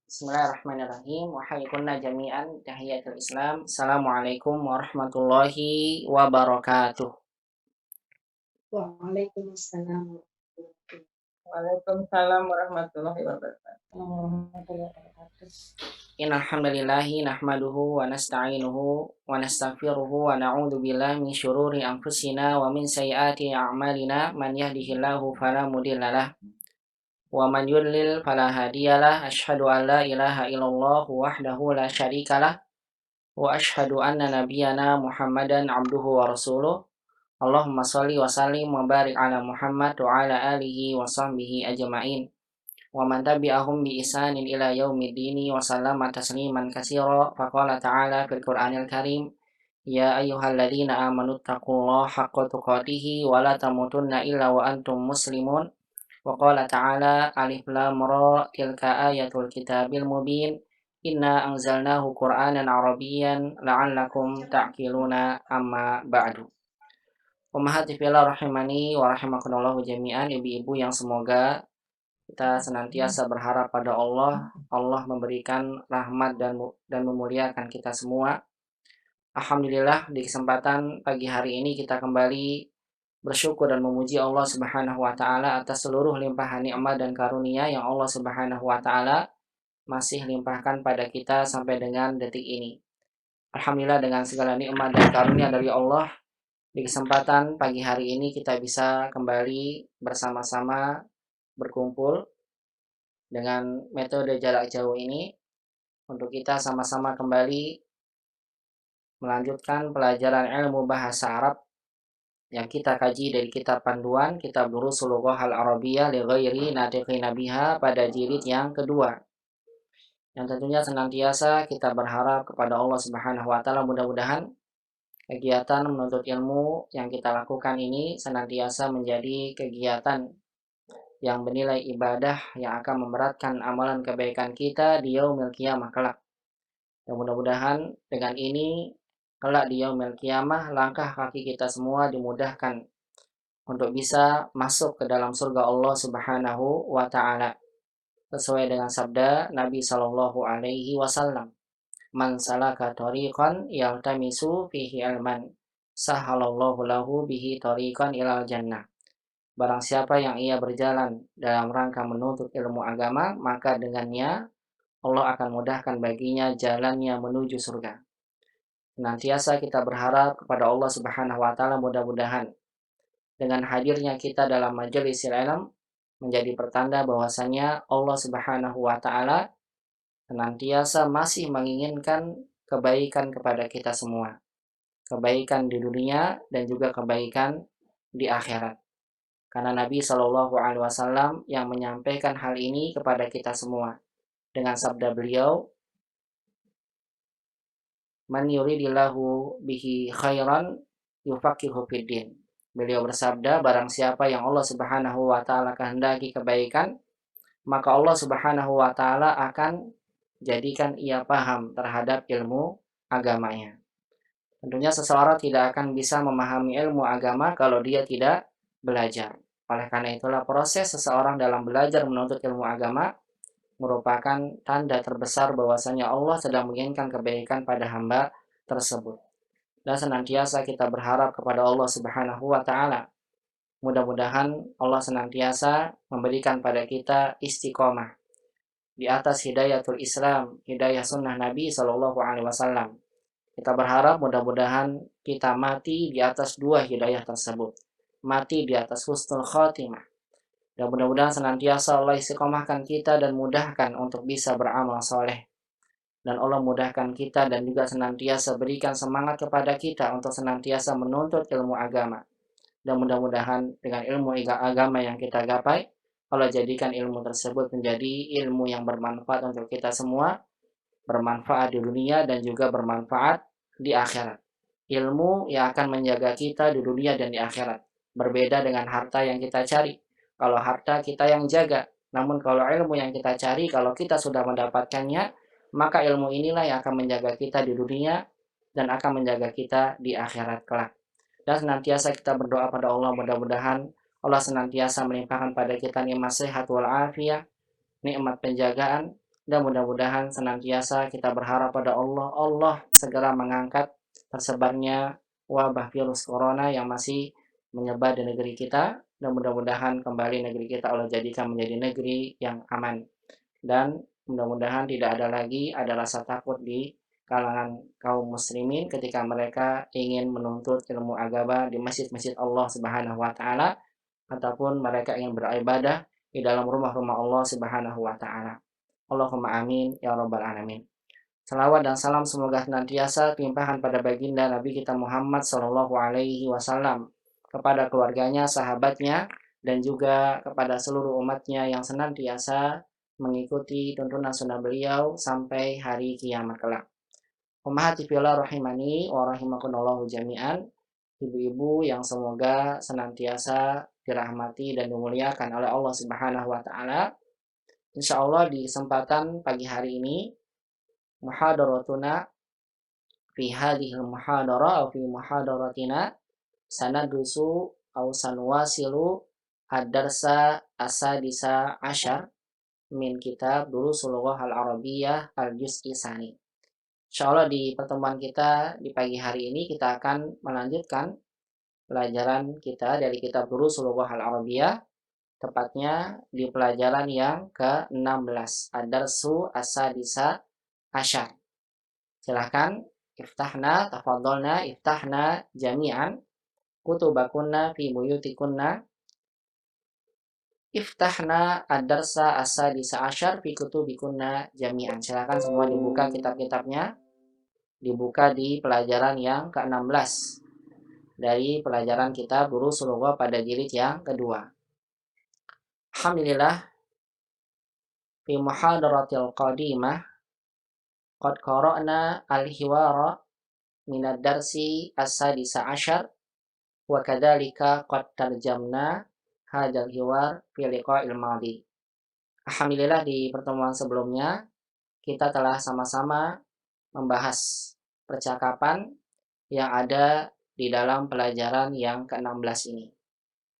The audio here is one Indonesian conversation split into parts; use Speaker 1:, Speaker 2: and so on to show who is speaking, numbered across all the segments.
Speaker 1: Bismillahirrahmanirrahim. Wa hayyakunna jami'an tahiyatul Islam. Assalamualaikum warahmatullahi wabarakatuh.
Speaker 2: Waalaikumsalam
Speaker 3: Waalaikumsalam warahmatullahi wabarakatuh.
Speaker 2: warahmatullahi wabarakatuh.
Speaker 1: Innal hamdalillahi nahmaduhu wa nasta'inuhu wa nastaghfiruhu wa na'udzu billahi min syururi anfusina wa min sayyiati a'malina. Man yahdihillahu fala mudhillalah wa man yudlil fala hadiyalah. Asyhadu an la ilaha illallah wahdahu la syarikalah wa asyhadu anna nabiyyana Muhammadan abduhu wa rasuluh. Allahumma sholli wa sallim wa barik ala Muhammad wa ala alihi wa sahbihi ajma'in wa man tabi'ahum bi ihsanin ila yaumiddini wa sallama tasliman katsira. Faqala ta'ala fil Qur'anil Karim, ya ayyuhalladzina amanu taqullaha haqqa tuqatih wa la tamutunna illa wa antum muslimun. Wa qala ta'ala alif lam ra tilka ayatul kitabil mubin inna anzalnahu qur'anan arabiyyan la'allakum ta'qiluna amma ba'du. Ummahati fillah rahimani wa rahimakumullah jami'an, ibu-ibu yang semoga kita senantiasa berharap pada Allah, Allah memberikan rahmat dan memuliakan kita semua. Alhamdulillah, di kesempatan pagi hari ini kita kembali bersyukur dan memuji Allah Subhanahu wa taala atas seluruh limpahan nikmat dan karunia yang Allah Subhanahu wa taala masih limpahkan pada kita sampai dengan detik ini. Alhamdulillah, dengan segala nikmat dan karunia dari Allah, di kesempatan pagi hari ini kita bisa kembali bersama-sama berkumpul dengan metode jarak jauh ini untuk kita sama-sama kembali melanjutkan pelajaran ilmu bahasa Arab yang kita kaji dari kitab panduan Kitab Durusul Lughah Al-Arabiyyah li ghairi natiqina biha pada jilid yang kedua. Yang tentunya senantiasa kita berharap kepada Allah Subhanahu wa taala, mudah-mudahan kegiatan menuntut ilmu yang kita lakukan ini senantiasa menjadi kegiatan yang bernilai ibadah yang akan memberatkan amalan kebaikan kita di yaumil qiyamah kelak. Dan mudah-mudahan dengan ini kelak di yaumil qiyamah langkah kaki kita semua dimudahkan untuk bisa masuk ke dalam surga Allah Subhanahu wa taala. Sesuai dengan sabda Nabi Shallallahu alaihi wasallam, man salaka thoriqan yaltamisu fihi ilman sahalallahu lahu bihi thoriqan ilal jannah. Barang siapa yang ia berjalan dalam rangka menuntut ilmu agama, maka dengannya Allah akan mudahkan baginya jalannya menuju surga. Senantiasa kita berharap kepada Allah Subhanahu wa taala, mudah-mudahan dengan hadirnya kita dalam majelis ilmu menjadi pertanda bahwasanya Allah Subhanahu wa taala senantiasa masih menginginkan kebaikan kepada kita semua. Kebaikan di dunia dan juga kebaikan di akhirat. Karena Nabi Shallallahu alaihi wasallam yang menyampaikan hal ini kepada kita semua dengan sabda beliau, man yuridillahu bihi khairan yufaqihu fiddin. Beliau bersabda, barang siapa yang Allah Subhanahu wa taala kehendaki kebaikan, maka Allah Subhanahu wa taala akan jadikan ia paham terhadap ilmu agamanya. Tentunya seseorang tidak akan bisa memahami ilmu agama kalau dia tidak belajar. Oleh karena itulah proses seseorang dalam belajar menuntut ilmu agama merupakan tanda terbesar bahwasanya Allah sedang menginginkan kebaikan pada hamba tersebut. Dan senantiasa kita berharap kepada Allah Subhanahu wa taala. Mudah-mudahan Allah senantiasa memberikan pada kita istiqomah di atas hidayatul Islam, hidayah sunnah Nabi Shallallahu alaihi wasallam. Kita berharap mudah-mudahan kita mati di atas dua hidayah tersebut. Mati di atas husnul khotimah. Dan mudah-mudahan senantiasa Allah istiqomahkan kita dan mudahkan untuk bisa beramal soleh. Dan Allah mudahkan kita dan juga senantiasa berikan semangat kepada kita untuk senantiasa menuntut ilmu agama. Dan mudah-mudahan dengan ilmu agama yang kita gapai, Allah jadikan ilmu tersebut menjadi ilmu yang bermanfaat untuk kita semua, bermanfaat di dunia dan juga bermanfaat di akhirat. Ilmu yang akan menjaga kita di dunia dan di akhirat. Berbeda dengan harta yang kita cari. Kalau harta kita yang jaga, namun kalau ilmu yang kita cari, kalau kita sudah mendapatkannya, maka ilmu inilah yang akan menjaga kita di dunia dan akan menjaga kita di akhirat kelak. Dan senantiasa kita berdoa pada Allah, mudah-mudahan Allah senantiasa melimpahkan pada kita nikmat sehat wal afiyah, nikmat penjagaan, dan mudah-mudahan senantiasa kita berharap pada Allah segera mengangkat tersebarnya wabah virus corona yang masih menyebar di negeri kita, dan mudah-mudahan kembali negeri kita Allah jadikan menjadi negeri yang aman, dan mudah-mudahan tidak ada rasa takut di kalangan kaum muslimin ketika mereka ingin menuntut ilmu agama di masjid-masjid Allah Subhanahu wa taala, ataupun mereka ingin beribadah di dalam rumah-rumah Allah Subhanahu wa taala. Allahumma amin ya rabbal alamin. Salawat dan salam semoga senantiasa limpahan pada baginda Nabi kita Muhammad sallallahu alaihi wasallam, kepada keluarganya, sahabatnya, dan juga kepada seluruh umatnya yang senantiasa mengikuti tuntunan sunnah beliau sampai hari kiamat kelak. Ummahati fillah rahimani wa rahimakumullah jami'an. Ibu-ibu yang semoga senantiasa dirahmati dan dimuliakan oleh Allah Subhanahu wa taala. Insyaallah di kesempatan pagi hari ini muhadaratuna fi hadhil muhadara atau fi muhadaratina sanadrusu aw sanwasilu ad-darsa asadisa asyar min kitab Durusul Lughah al-Arabiyyah al-Juz'i Tsani. Insyaallah di pertemuan kita di pagi hari ini kita akan melanjutkan pelajaran kita dari kitab Durusul Lughah al-Arabiyyah, tepatnya di pelajaran yang ke-16, ad-darsu asadisa asyar. Silahkan iftahna, tafadolna, iftahna jami'an kutubakunna fi buyutikunna. Iftahna ad-darsa asadisa asyar fi kutubikunna jami'an. Silahkan semua dibuka kitab-kitabnya, dibuka di pelajaran yang ke-16 dari pelajaran kitab Durusul Lughah pada jilid yang kedua. Alhamdulillah, fi muhadaratil qadimah qad qara'na al-hiwara min ad-darsi as-sadisa asyar wa kadzalika qad tarjamna hadzal hiwar fi liqa'il madhi. Alhamdulillah di pertemuan sebelumnya kita telah sama-sama membahas percakapan yang ada di dalam pelajaran yang ke-16 ini.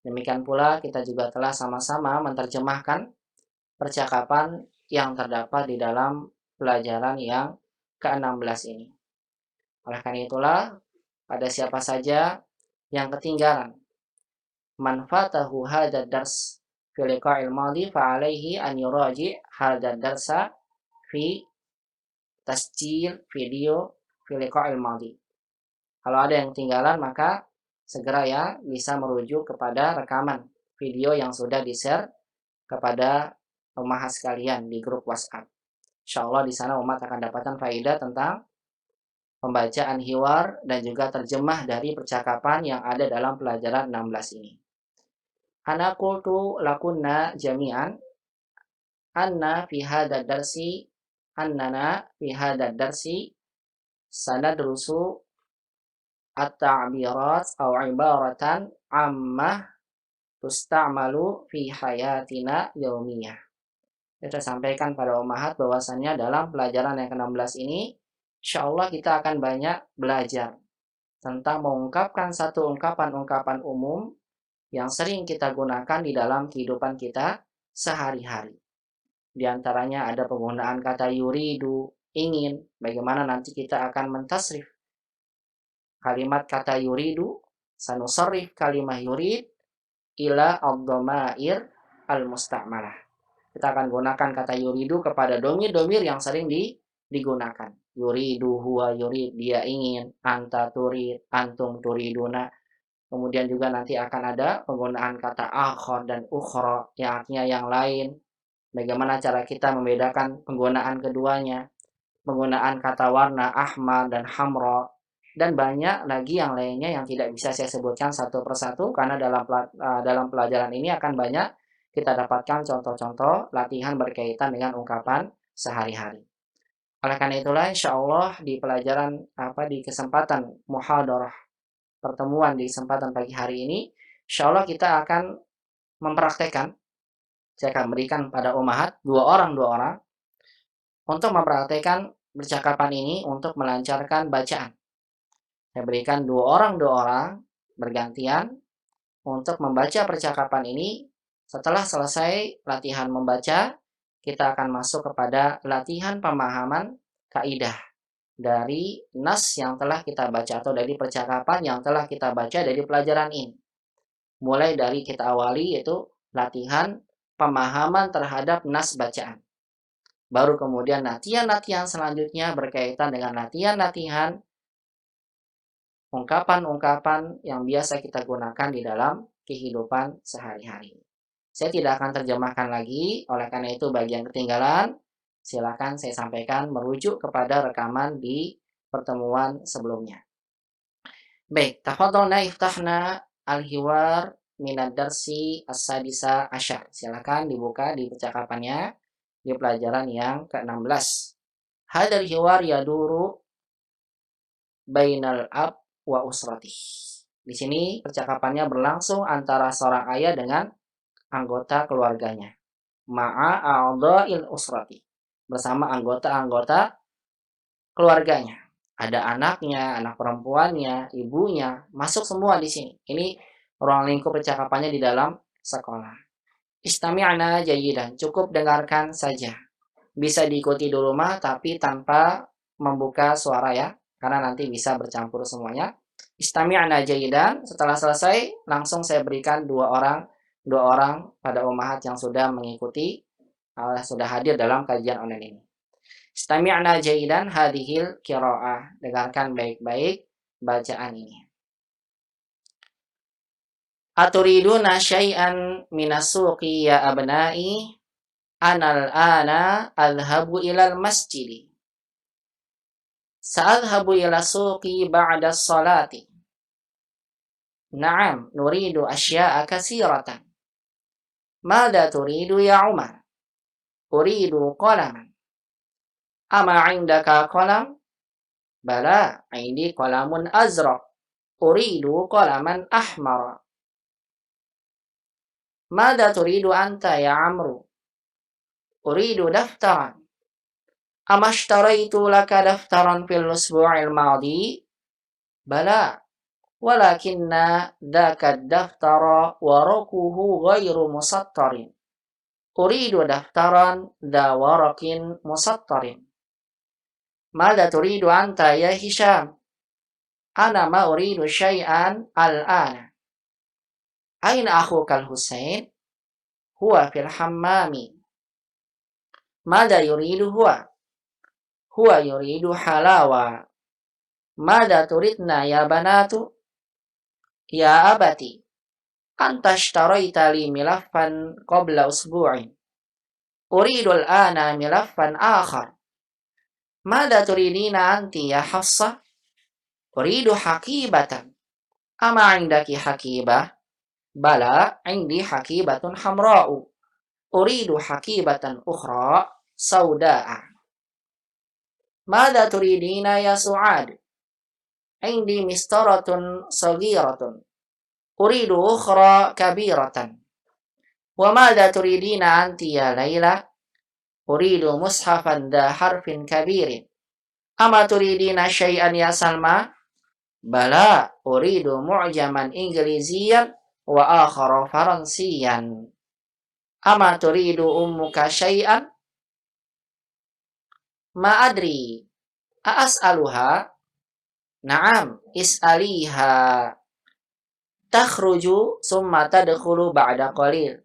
Speaker 1: Demikian pula kita juga telah sama-sama menerjemahkan percakapan yang terdapat di dalam pelajaran yang ke-16 ini. Oleh karena itulah, pada siapa saja yang ketinggalan manfaatahu hadad dars fi liqa'il madhi fa alaihi an yuraji hadad darsa fi tasjil video fi liqa'il madhi. Kalau ada yang ketinggalan maka segera ya bisa merujuk kepada rekaman video yang sudah di-share kepada umat sekalian di grup WhatsApp. Insyaallah di sana umat akan dapatkan faedah tentang pembacaan hiwar dan juga terjemah dari percakapan yang ada dalam pelajaran 16 ini. Ana qultu lakunna jami'an annana fi hadzal darsi sanadrusu at-ta'birat aw ibaratan amma tusta'malu fi hayatina yaumiyah. Kita sampaikan pada ummahat bahwasannya dalam pelajaran yang ke-16 ini insyaallah kita akan banyak belajar tentang mengungkapkan satu ungkapan-ungkapan umum yang sering kita gunakan di dalam kehidupan kita sehari-hari. Di antaranya ada penggunaan kata yuridu, ingin. Bagaimana nanti kita akan mentasrif kalimat kata yuridu, sanusarrif kalimah yurid ila ad-dhamair al-musta'malah. Kita akan gunakan kata yuridu kepada domir-domir yang sering digunakan. Yuridu, huwa yurid, dia ingin, anta turid, antum turiduna. Kemudian juga nanti akan ada penggunaan kata akhar dan ukhra yang artinya yang lain. Bagaimana cara kita membedakan penggunaan keduanya. Penggunaan kata warna ahmar dan hamra, dan banyak lagi yang lainnya yang tidak bisa saya sebutkan satu persatu karena dalam pelajaran ini akan banyak kita dapatkan contoh-contoh latihan berkaitan dengan ungkapan sehari-hari. Oleh karena itulah insyaallah di pelajaran di kesempatan muhadarah pertemuan di kesempatan pagi hari ini insyaallah kita akan mempraktekkan, saya akan berikan pada ummahat dua orang untuk mempraktekkan percakapan ini untuk melancarkan bacaan. Saya berikan dua orang bergantian untuk membaca percakapan ini. Setelah selesai latihan membaca, kita akan masuk kepada latihan pemahaman kaidah dari nas yang telah kita baca atau dari percakapan yang telah kita baca dari pelajaran ini. Mulai dari kita awali yaitu latihan pemahaman terhadap nas bacaan. Baru kemudian latihan-latihan selanjutnya berkaitan dengan latihan-latihan ungkapan-ungkapan yang biasa kita gunakan di dalam kehidupan sehari-hari. Saya tidak akan terjemahkan lagi, oleh karena itu bagi yang ketinggalan, silakan saya sampaikan merujuk kepada rekaman di pertemuan sebelumnya. Baik, tafadhalna iftahna al-hiwar minad darsi as-sadisa asyar. Silakan dibuka di percakapannya di pelajaran yang ke-16. Hadal hiwar yaduru bainal ab wa usratih. Di sini percakapannya berlangsung antara seorang ayah dengan anggota keluarganya. Ma'a a'dha'il usrati. Bersama anggota-anggota keluarganya. Ada anaknya, anak perempuannya, ibunya, masuk semua di sini. Ini ruang lingkup percakapannya di dalam sekolah. Istami'na jayyidan. Cukup dengarkan saja. Bisa diikuti di rumah tapi tanpa membuka suara ya, karena nanti bisa bercampur semuanya. Istami'na jayyidan. Setelah selesai, langsung saya berikan dua orang pada ummahat yang sudah mengikuti, sudah hadir dalam kajian online ini. Istami'na jayyidan hadhil qiraah. Dengarkan baik-baik bacaan ini. Aturiduna syai'an minas suqi ya abna'i? Anal ana adhabu ilal masjidi. Sa'adhabu ila suqi ba'da salati. Na'am, nuridu asya'a kasiratan. Mada turidu ya Umar? Uridu qalaman. Ama indaka qalam? Bala, indi qalamun azraq. Uridu qalaman ahmara. Mada turidu anta ya Amru? Uridu daftaran. Ama ashtaraitu laka daftaran fil usbu'il madi? Bala, walakinna dhaka daftara waraquhu ghairu musattarin. Uridu daftaran dha waraqin musattarin. Mada turidu anta ya Hisham? Ana ma uridu syai'an al-ana. Aina akhuka al-Husain? Huwa fil hammami. Mada yuridu huwa? Huwa yuridu halawa. Mada turidna ya banatu? Ya abati, anta ashtaraita li milaffan qabla usbu'in. Uridu al-ana milaffan akhar. Mada turidina anti ya Hafsah? Uridu hakibatan. Ama indaki hakibah? Bala, indi hakibatun hamra'u. Uridu hakibatan ukhra sauda'a. Mada turidina ya Su'ad? Indi mistaratun sagiratun. Uridu ukhra kabiratan. Wa mada turidina anti ya Laila? Uridu mushafan da harfin kabirin. Ama turidina syai'an ya Salma? Bala, uridu mu'jaman ingriziyan wa akhara faransiyan. Ama turidu ummuka syai'an? Ma adri. A'as'aluha? Na'am, is'aliha. Takhruju summa tadkhulu ba'da qalil.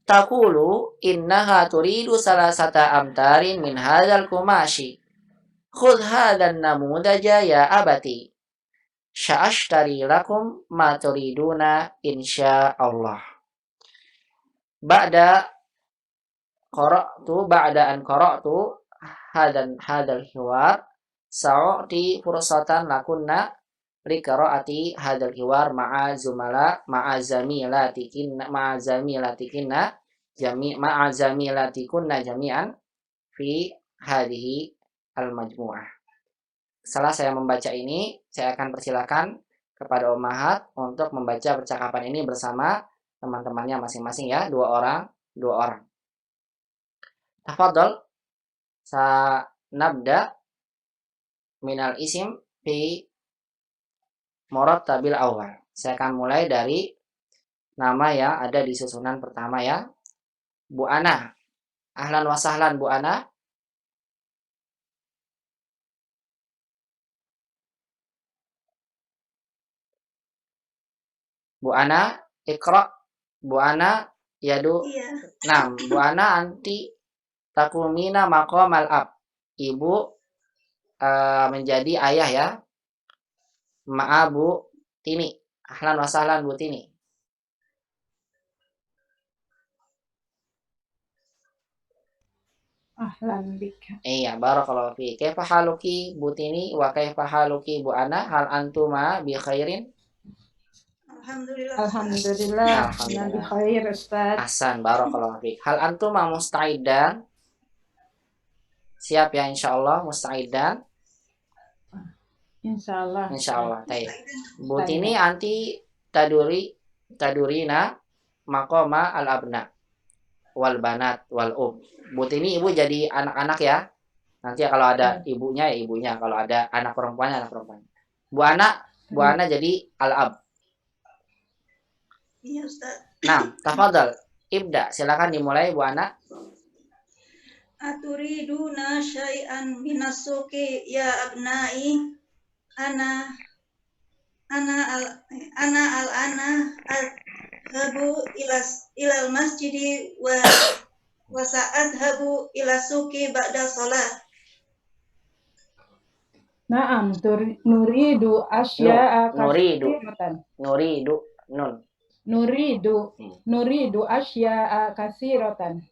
Speaker 1: Taqulu innaha turidu salasata amtarin min hadzal kumashi. Khudh hadzal namudaja ya abati. Sya'ashtari lakum ma turiduna insyaallah. Ba'da an qara'tu hadzal hiwar sa'u'ti fursatan lakunna liqira'ati hadzal hiwar ma'a zamilatikunna jami'an fi hadhihi al-majmu'ah. Setelah saya membaca ini, saya akan persilakan kepada ummahat untuk membaca percakapan ini bersama teman-temannya masing-masing ya, dua orang. Tafadhol, sa nabda minal isim fi murattabil awal. Saya akan mulai dari nama yang ada di susunan pertama ya. Bu Ana. Ahlan wa sahlan Bu Ana. Bu Ana, Iqra. Bu Ana, yadu.
Speaker 2: Iya.
Speaker 1: Nah, Bu Ana anti takumina maqamal ab. Ibu menjadi ayah ya. Ma'a Bu Tini. Ahlan wa sahlan Bu Tini.
Speaker 4: Ahlan bika.
Speaker 1: Iya, barakallahu fi. Kaifa haluki Bu Tini wa kaifa haluki Bu Ana? Hal antuma bi khairin?
Speaker 2: Alhamdulillah.
Speaker 4: Alhamdulillah.
Speaker 1: Alhamdulillah.
Speaker 4: Nabi khair Ustaz.
Speaker 1: Ahsan, barakallahu fi. Hal antuma musta'idan? Siap ya insyaallah musta'idan?
Speaker 4: Insyaallah.
Speaker 1: Insyaallah. Baik. Bu
Speaker 4: Baik.
Speaker 1: Tini anti tadurina maqama al abna wal banat wal Bu Tini ibu jadi anak-anak ya. Nanti kalau ada ibunya ya ibunya, kalau ada anak perempuannya anak perempuan. Bu Ana jadi al-ab.
Speaker 2: Iya Ustaz.
Speaker 1: Nah, tafadhal. Ibda, silakan dimulai Bu Ana.
Speaker 2: Aturiduna syai'an minasuki ya abnai ana adhabu ilal masjidi wa sa'adhabu ila suki ba'da shalah.
Speaker 4: Naam, nuridu asya'a
Speaker 1: Nuridu.
Speaker 4: katsiratan.
Speaker 1: Nuridu nun.
Speaker 4: Nuridu asya'a katsiratan.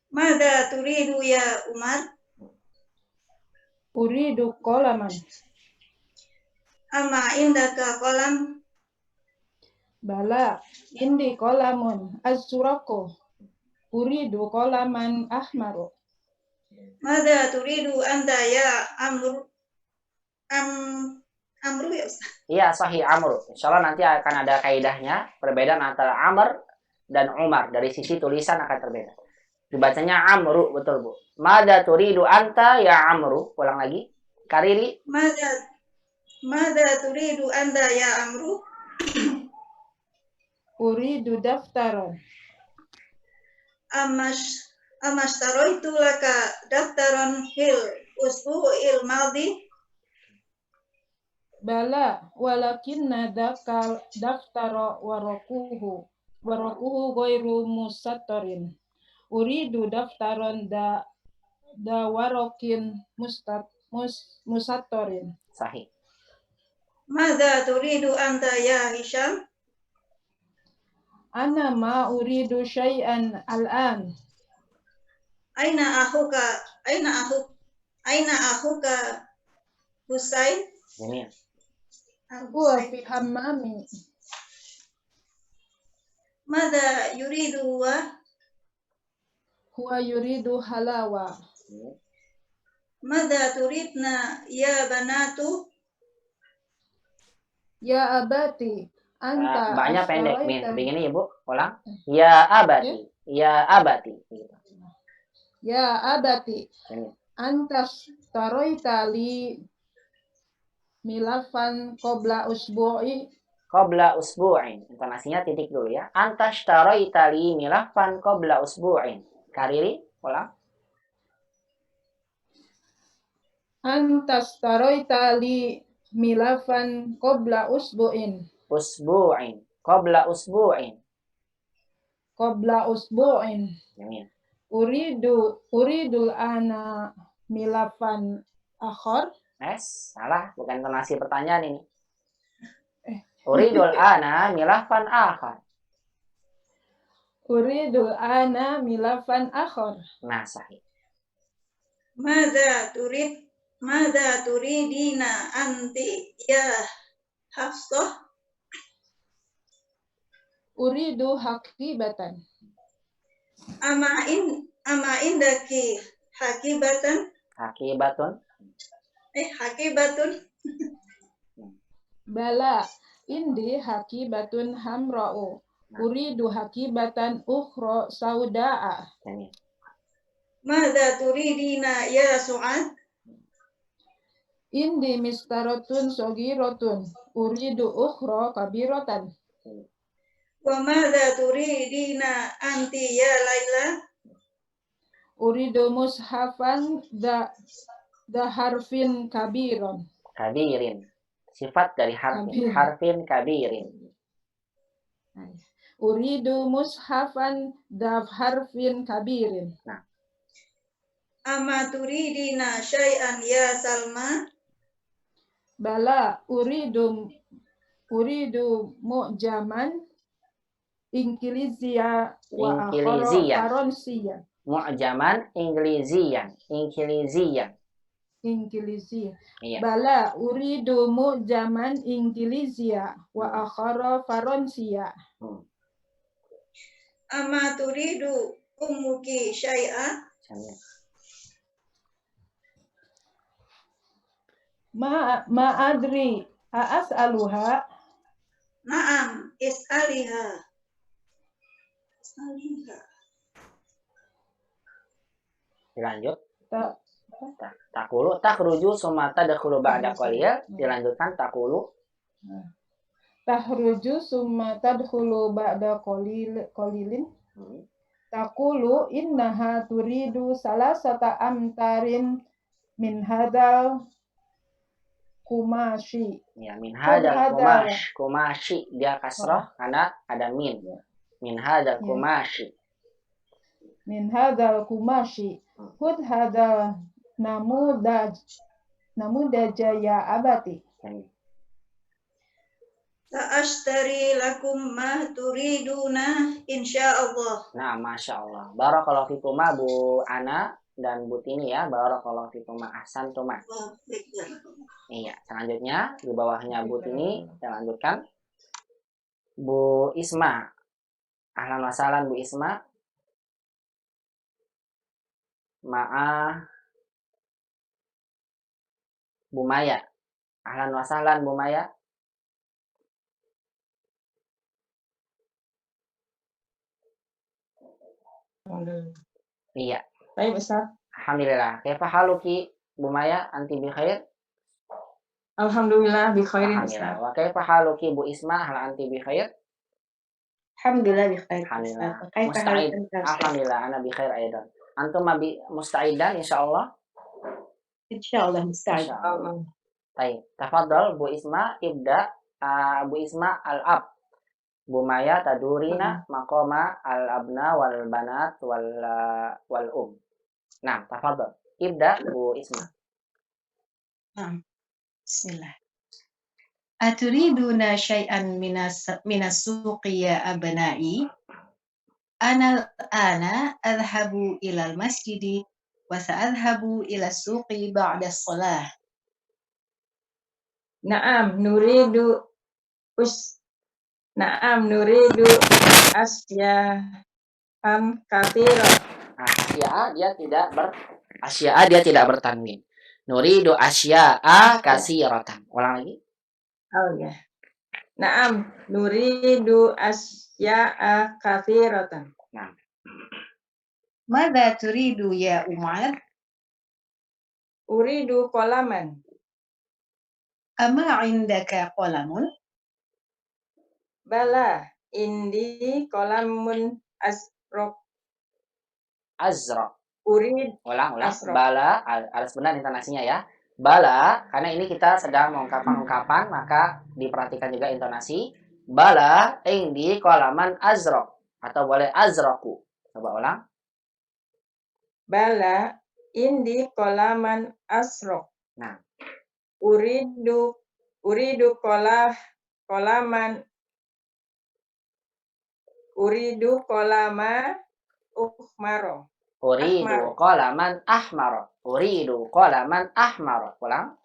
Speaker 2: Mada turidu ya Umar?
Speaker 4: Uridu qalaman.
Speaker 2: Ama indaka qalam?
Speaker 4: Bala, indi qalamun azraqu. Uridu qalaman ahmaru.
Speaker 2: Mada turidu anta ya Amru ya Ustaz?
Speaker 1: Iya, sahih Amr. Insyaallah nanti akan ada kaidahnya, perbedaan antara Amr dan Umar dari sisi tulisan akan berbeda. Dibacanya Amru, betul Bu. Mada turidu anta ya Amru. Ulang lagi. Kariri.
Speaker 2: Mada turidu anta ya Amru?
Speaker 4: Uridu daftaran.
Speaker 2: Amashtaraitu laka daftaran fil usbu'il madhi?
Speaker 4: Bala, walakinna daftara warakuhu ghairu musattarin. Uridu daftaran da warakin musattarin.
Speaker 1: Sahih.
Speaker 2: Mada turidu anta ya Hisham?
Speaker 4: Ana ma uridu syai'an al'an.
Speaker 2: Aina ahuka Husain?
Speaker 1: Ini.
Speaker 4: Huwa fi hammami.
Speaker 2: Mada yuridu wa?
Speaker 4: Huwa yuridu halawa.
Speaker 2: Mada turidna ya banatu?
Speaker 4: Ya abati, anta
Speaker 1: Banyak pendek min.
Speaker 4: ashtaraita-
Speaker 1: Begini Ibu, ulang. Ya abati. Ya abati. Gitu.
Speaker 4: Ya abati,
Speaker 1: Ini.
Speaker 4: anta ashtaraita li milafan qabla usbu'i.
Speaker 1: Qabla usbu'in. Intonasinya titik dulu ya. Anta ashtaraita li milafan qabla usbu'in. Kariri, ulang.
Speaker 4: Anta ashtaraita li milafan qabla usbu'in.
Speaker 1: Usbu'in. Qabla usbu'in.
Speaker 4: Qabla usbu'in.
Speaker 1: Ini.
Speaker 4: Uridul ana milafan akhar.
Speaker 1: Salah, bukan intonasi pertanyaan ini. Uridul ana milafan akhar.
Speaker 4: Uridul ana milafan akhar.
Speaker 1: Nah, sahih.
Speaker 2: Mada turidina anti ya Hafsah?
Speaker 4: Uridu hakibatan.
Speaker 2: Ama indaki hakibatun? Hakibatun?
Speaker 4: Bala, indi hakibatun hamra'u. Uridu hakibatan ukhra sauda'a.
Speaker 1: Ini.
Speaker 2: Mada turidina ya Su'ad?
Speaker 4: Indi mistaratun sogiratun. Uridu ukhra kabiratan.
Speaker 2: Wa mada turidina anti ya Laila?
Speaker 4: Uridu mushafan da harfin kabiron.
Speaker 1: Kabirin. Sifat dari harfin.
Speaker 4: Kabir.
Speaker 1: Harfin kabirin.
Speaker 4: Uridu mushafan da harfin kabirin.
Speaker 2: Ama turidina syai'an ya Salma?
Speaker 4: Bala uridu mu'jaman Ingkilizia wa akhara
Speaker 1: Ingkiliziyan.
Speaker 4: Faransiya.
Speaker 1: Mu'jaman Inggilizian. Inggilizian.
Speaker 4: Ingkilizia.
Speaker 1: Iya.
Speaker 4: Bala uridu mu'jaman Ingkilizia wa akhara Faransiya.
Speaker 2: Ama turidu ummuki syai'a?
Speaker 4: Ma adri as'aluha.
Speaker 2: Naam, is'aliha. Is'aliha.
Speaker 1: Dilanjut.
Speaker 4: Ta-
Speaker 1: Takulu takhruju summa tadkhulu ba'da qalil. Dilanjutkan takulu.
Speaker 4: Tahruju summa tadkhulu ba'da qalilin. Taqulu innaha turidu salasata amtarin min hadal kumashi.
Speaker 1: Ya, min hadal kumashi dia kasroh karena ada min. Min hadal kumashi.
Speaker 4: Min hadal kumashi. Hud hadal namudaja ya abati.
Speaker 2: Sa'ashtari lakum ma turiduna insyaallah.
Speaker 1: Nah, Masya Allah. Barakallahu fikuma Bu Ana dan Bu Tini ya. Barakallahu fikuma ahsantuma. Iya, selanjutnya di bawahnya Bu Tini, kita lanjutkan. Bu Isma. Ahlan wa sahlan Bu Isma. Ma'a Bu Maya. Ahlan wa sahlan Bu Maya. Iya.
Speaker 3: Baik, Ustaz.
Speaker 1: Alhamdulillah. Kaifa haluki Bu Maya? Anti bi khair?
Speaker 3: Alhamdulillah bi khairin,
Speaker 1: Alhamdulillah.
Speaker 3: Ustaz.
Speaker 1: Wa kaifa haluki Bu Isma? Hal anti bi khair?
Speaker 3: Alhamdulillah bi khair,
Speaker 1: Alhamdulillah.
Speaker 3: Ustaz. Kaifa
Speaker 1: Musta'id.
Speaker 3: halukum, Ustaz?
Speaker 1: Alhamdulillah ana bi khair aidan. Antum musta'idan insyaallah?
Speaker 3: Insyaallah musta'id.
Speaker 1: Insyaallah. Baik. Tafadhal Bu Isma ibda Bu Isma al-ab. Bu Maya tadurina maqama al-abna wal banat wal Nah, tafadhal. Ibda Bu Isma.
Speaker 5: Bismillah. Aturiduna syai'an minas suqi ya abna'i? Ana adhabu ilal masjidi wa sa'adhabu ila suqi ba'da shalah.
Speaker 3: Naam, nuridu asyahan katsira.
Speaker 1: Asya'a dia tidak bertanwin. Nuridu asya'a kasiratan. Ulang lagi.
Speaker 3: Oh ya. Naam, nuridu asya'a katsiratan.
Speaker 1: Nah,
Speaker 5: Madza turidu ya Umar?
Speaker 3: Uridu qalaman.
Speaker 5: Ama indaka qalamun?
Speaker 3: Bala, indi qalamun asrok.
Speaker 1: azra.
Speaker 3: Urid
Speaker 1: Ulang.
Speaker 3: Asra.
Speaker 1: Bala, harus benar intonasinya ya. Bala, karena ini kita sedang mengungkapkan ungkapan, maka diperhatikan juga intonasi. Bala, indi qalaman azra. Atau boleh azraku. Coba ulang.
Speaker 3: bala, indi qalaman asrok.
Speaker 1: Nah.
Speaker 3: Uridu qalaman uhmaro.
Speaker 1: Uridu qalaman ahmar. Uridu qalaman ahmar. Ulang.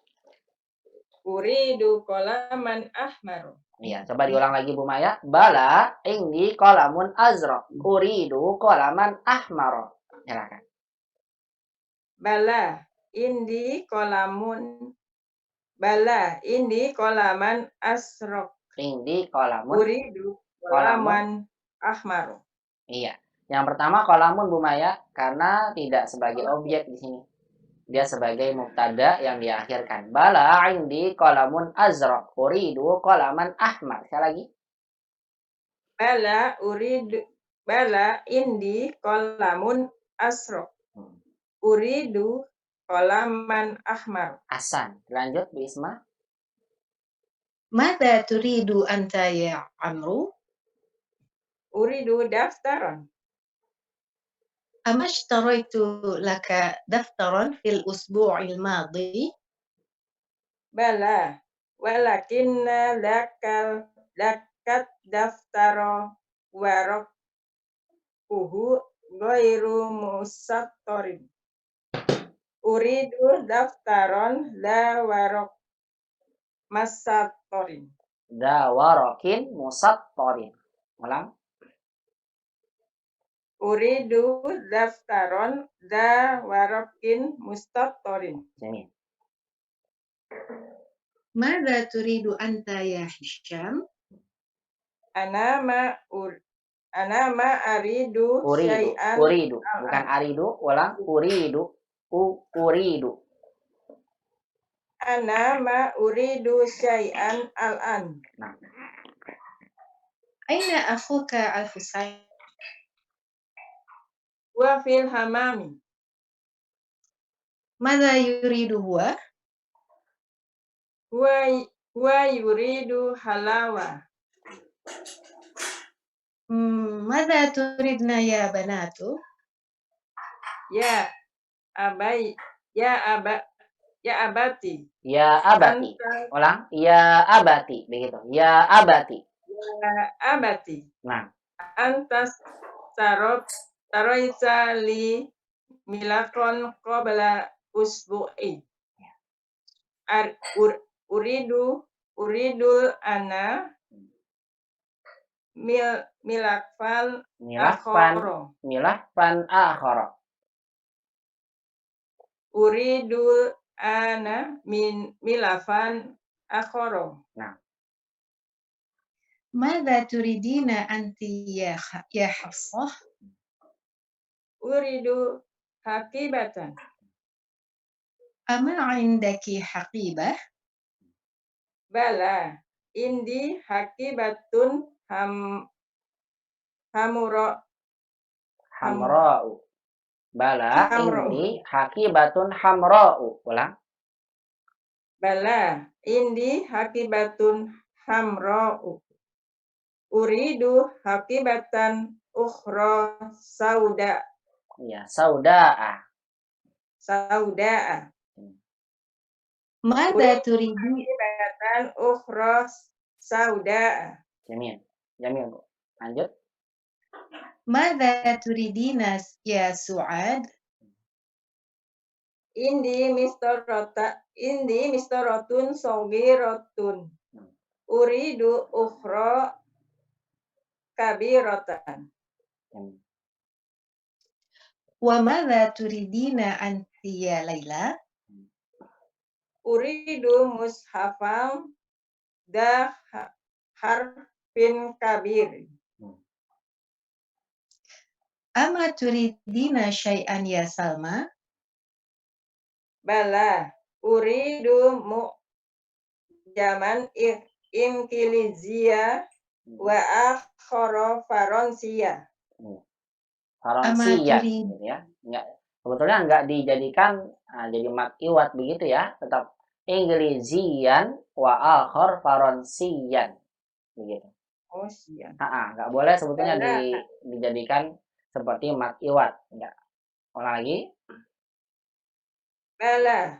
Speaker 3: Uridu qalaman ahmaro.
Speaker 1: Iya, coba diulang lagi Bu Maya. Bala indi qalamun azraq. Uridu qalaman ahmar. Silakan.
Speaker 3: Bala, indi qalaman asrok.
Speaker 1: Indi qalamun.
Speaker 3: Uridu qalaman ahmaro.
Speaker 1: Iya. Yang pertama qalamun Bu Maya karena tidak sebagai objek di sini. Dia sebagai mubtada yang diakhirkan. Bala indi qalamun azraq. Uridu qalaman ahmar. Sekali lagi.
Speaker 3: Bala indi qalamun asrok. Uridu qalaman ahmar.
Speaker 1: Ahsan. Lanjut Bu Isma.
Speaker 5: Mada turidu anta ya Amru?
Speaker 3: Uridu daftaran.
Speaker 5: Ama ishtaraitu laka daftaran fil usbu'il madi?
Speaker 3: Bala. Walakinna lakat daftara warakuhu ghairu musattorin. Uridu daftaron la warak masattorin.
Speaker 1: Dawarakin musattorin. Ulang.
Speaker 3: Uridu daftaron la warakin mustattorin.
Speaker 1: Jamil.
Speaker 5: Mada turidu anta ya Hisham?
Speaker 3: Anama aridu
Speaker 1: Uridu.
Speaker 3: syai'an.
Speaker 1: Uridu. Bukan aridu. Ulang. Uridu. Uridu.
Speaker 3: Anama uridu syai'an al-an.
Speaker 1: Nah.
Speaker 5: Aina akhuka al-Husayn?
Speaker 3: Wa fil hamami.
Speaker 5: Mada yuridu huwa?
Speaker 3: Wa yuridu halawa.
Speaker 5: Mada turidna ya banatu?
Speaker 3: Ya abati.
Speaker 1: Ya abati. Ulang. Ya abati. Begitu. Ya abati.
Speaker 3: Ya abati.
Speaker 1: Nah.
Speaker 3: Antas taroita li milakon qabla usbu'i. Uridul ana milakfan
Speaker 1: akhara.
Speaker 3: Uridul ana milafan akhara.
Speaker 1: Nah.
Speaker 5: Mada turidina anti ya Hafsah?
Speaker 3: Uridu hakibatan.
Speaker 5: Ama indaki haqibah?
Speaker 3: Bala indi hakibatun
Speaker 1: Hamra'u. Bala
Speaker 3: Hamra'u.
Speaker 1: indi hakibatun hamra'u. Ulang.
Speaker 3: Bala indi hakibatun hamra'u. Uridu hakibatan ukhra sauda.
Speaker 1: Ya, sauda'a.
Speaker 3: Sauda'a.
Speaker 5: Mada turidu?
Speaker 3: Hakibatan ukhra sauda'a.
Speaker 1: Jamil. Jamil, Bu. Lanjut.
Speaker 5: Mada turidina ya Su'ad?
Speaker 3: Indi mistaratun sogiratun. Uridu ukhra kabiratan.
Speaker 5: Wa mada turidina anti ya Laila?
Speaker 3: Uridu mushafam da harfin kabir.
Speaker 5: Ama turidina syai'an ya Salma?
Speaker 3: Bala uridu mu'jaman Ingkilizia wa akhara Faransia.
Speaker 1: Faransian gitu ya. Sebetulnya enggak dijadikan jadi mad iwad begitu ya, tetap Inggrizian wa akhar Faransian begitu.
Speaker 3: Oh, sian.
Speaker 1: Enggak boleh sebetulnya dijadikan seperti mad iwad, enggak. Ulang lagi.
Speaker 3: Bala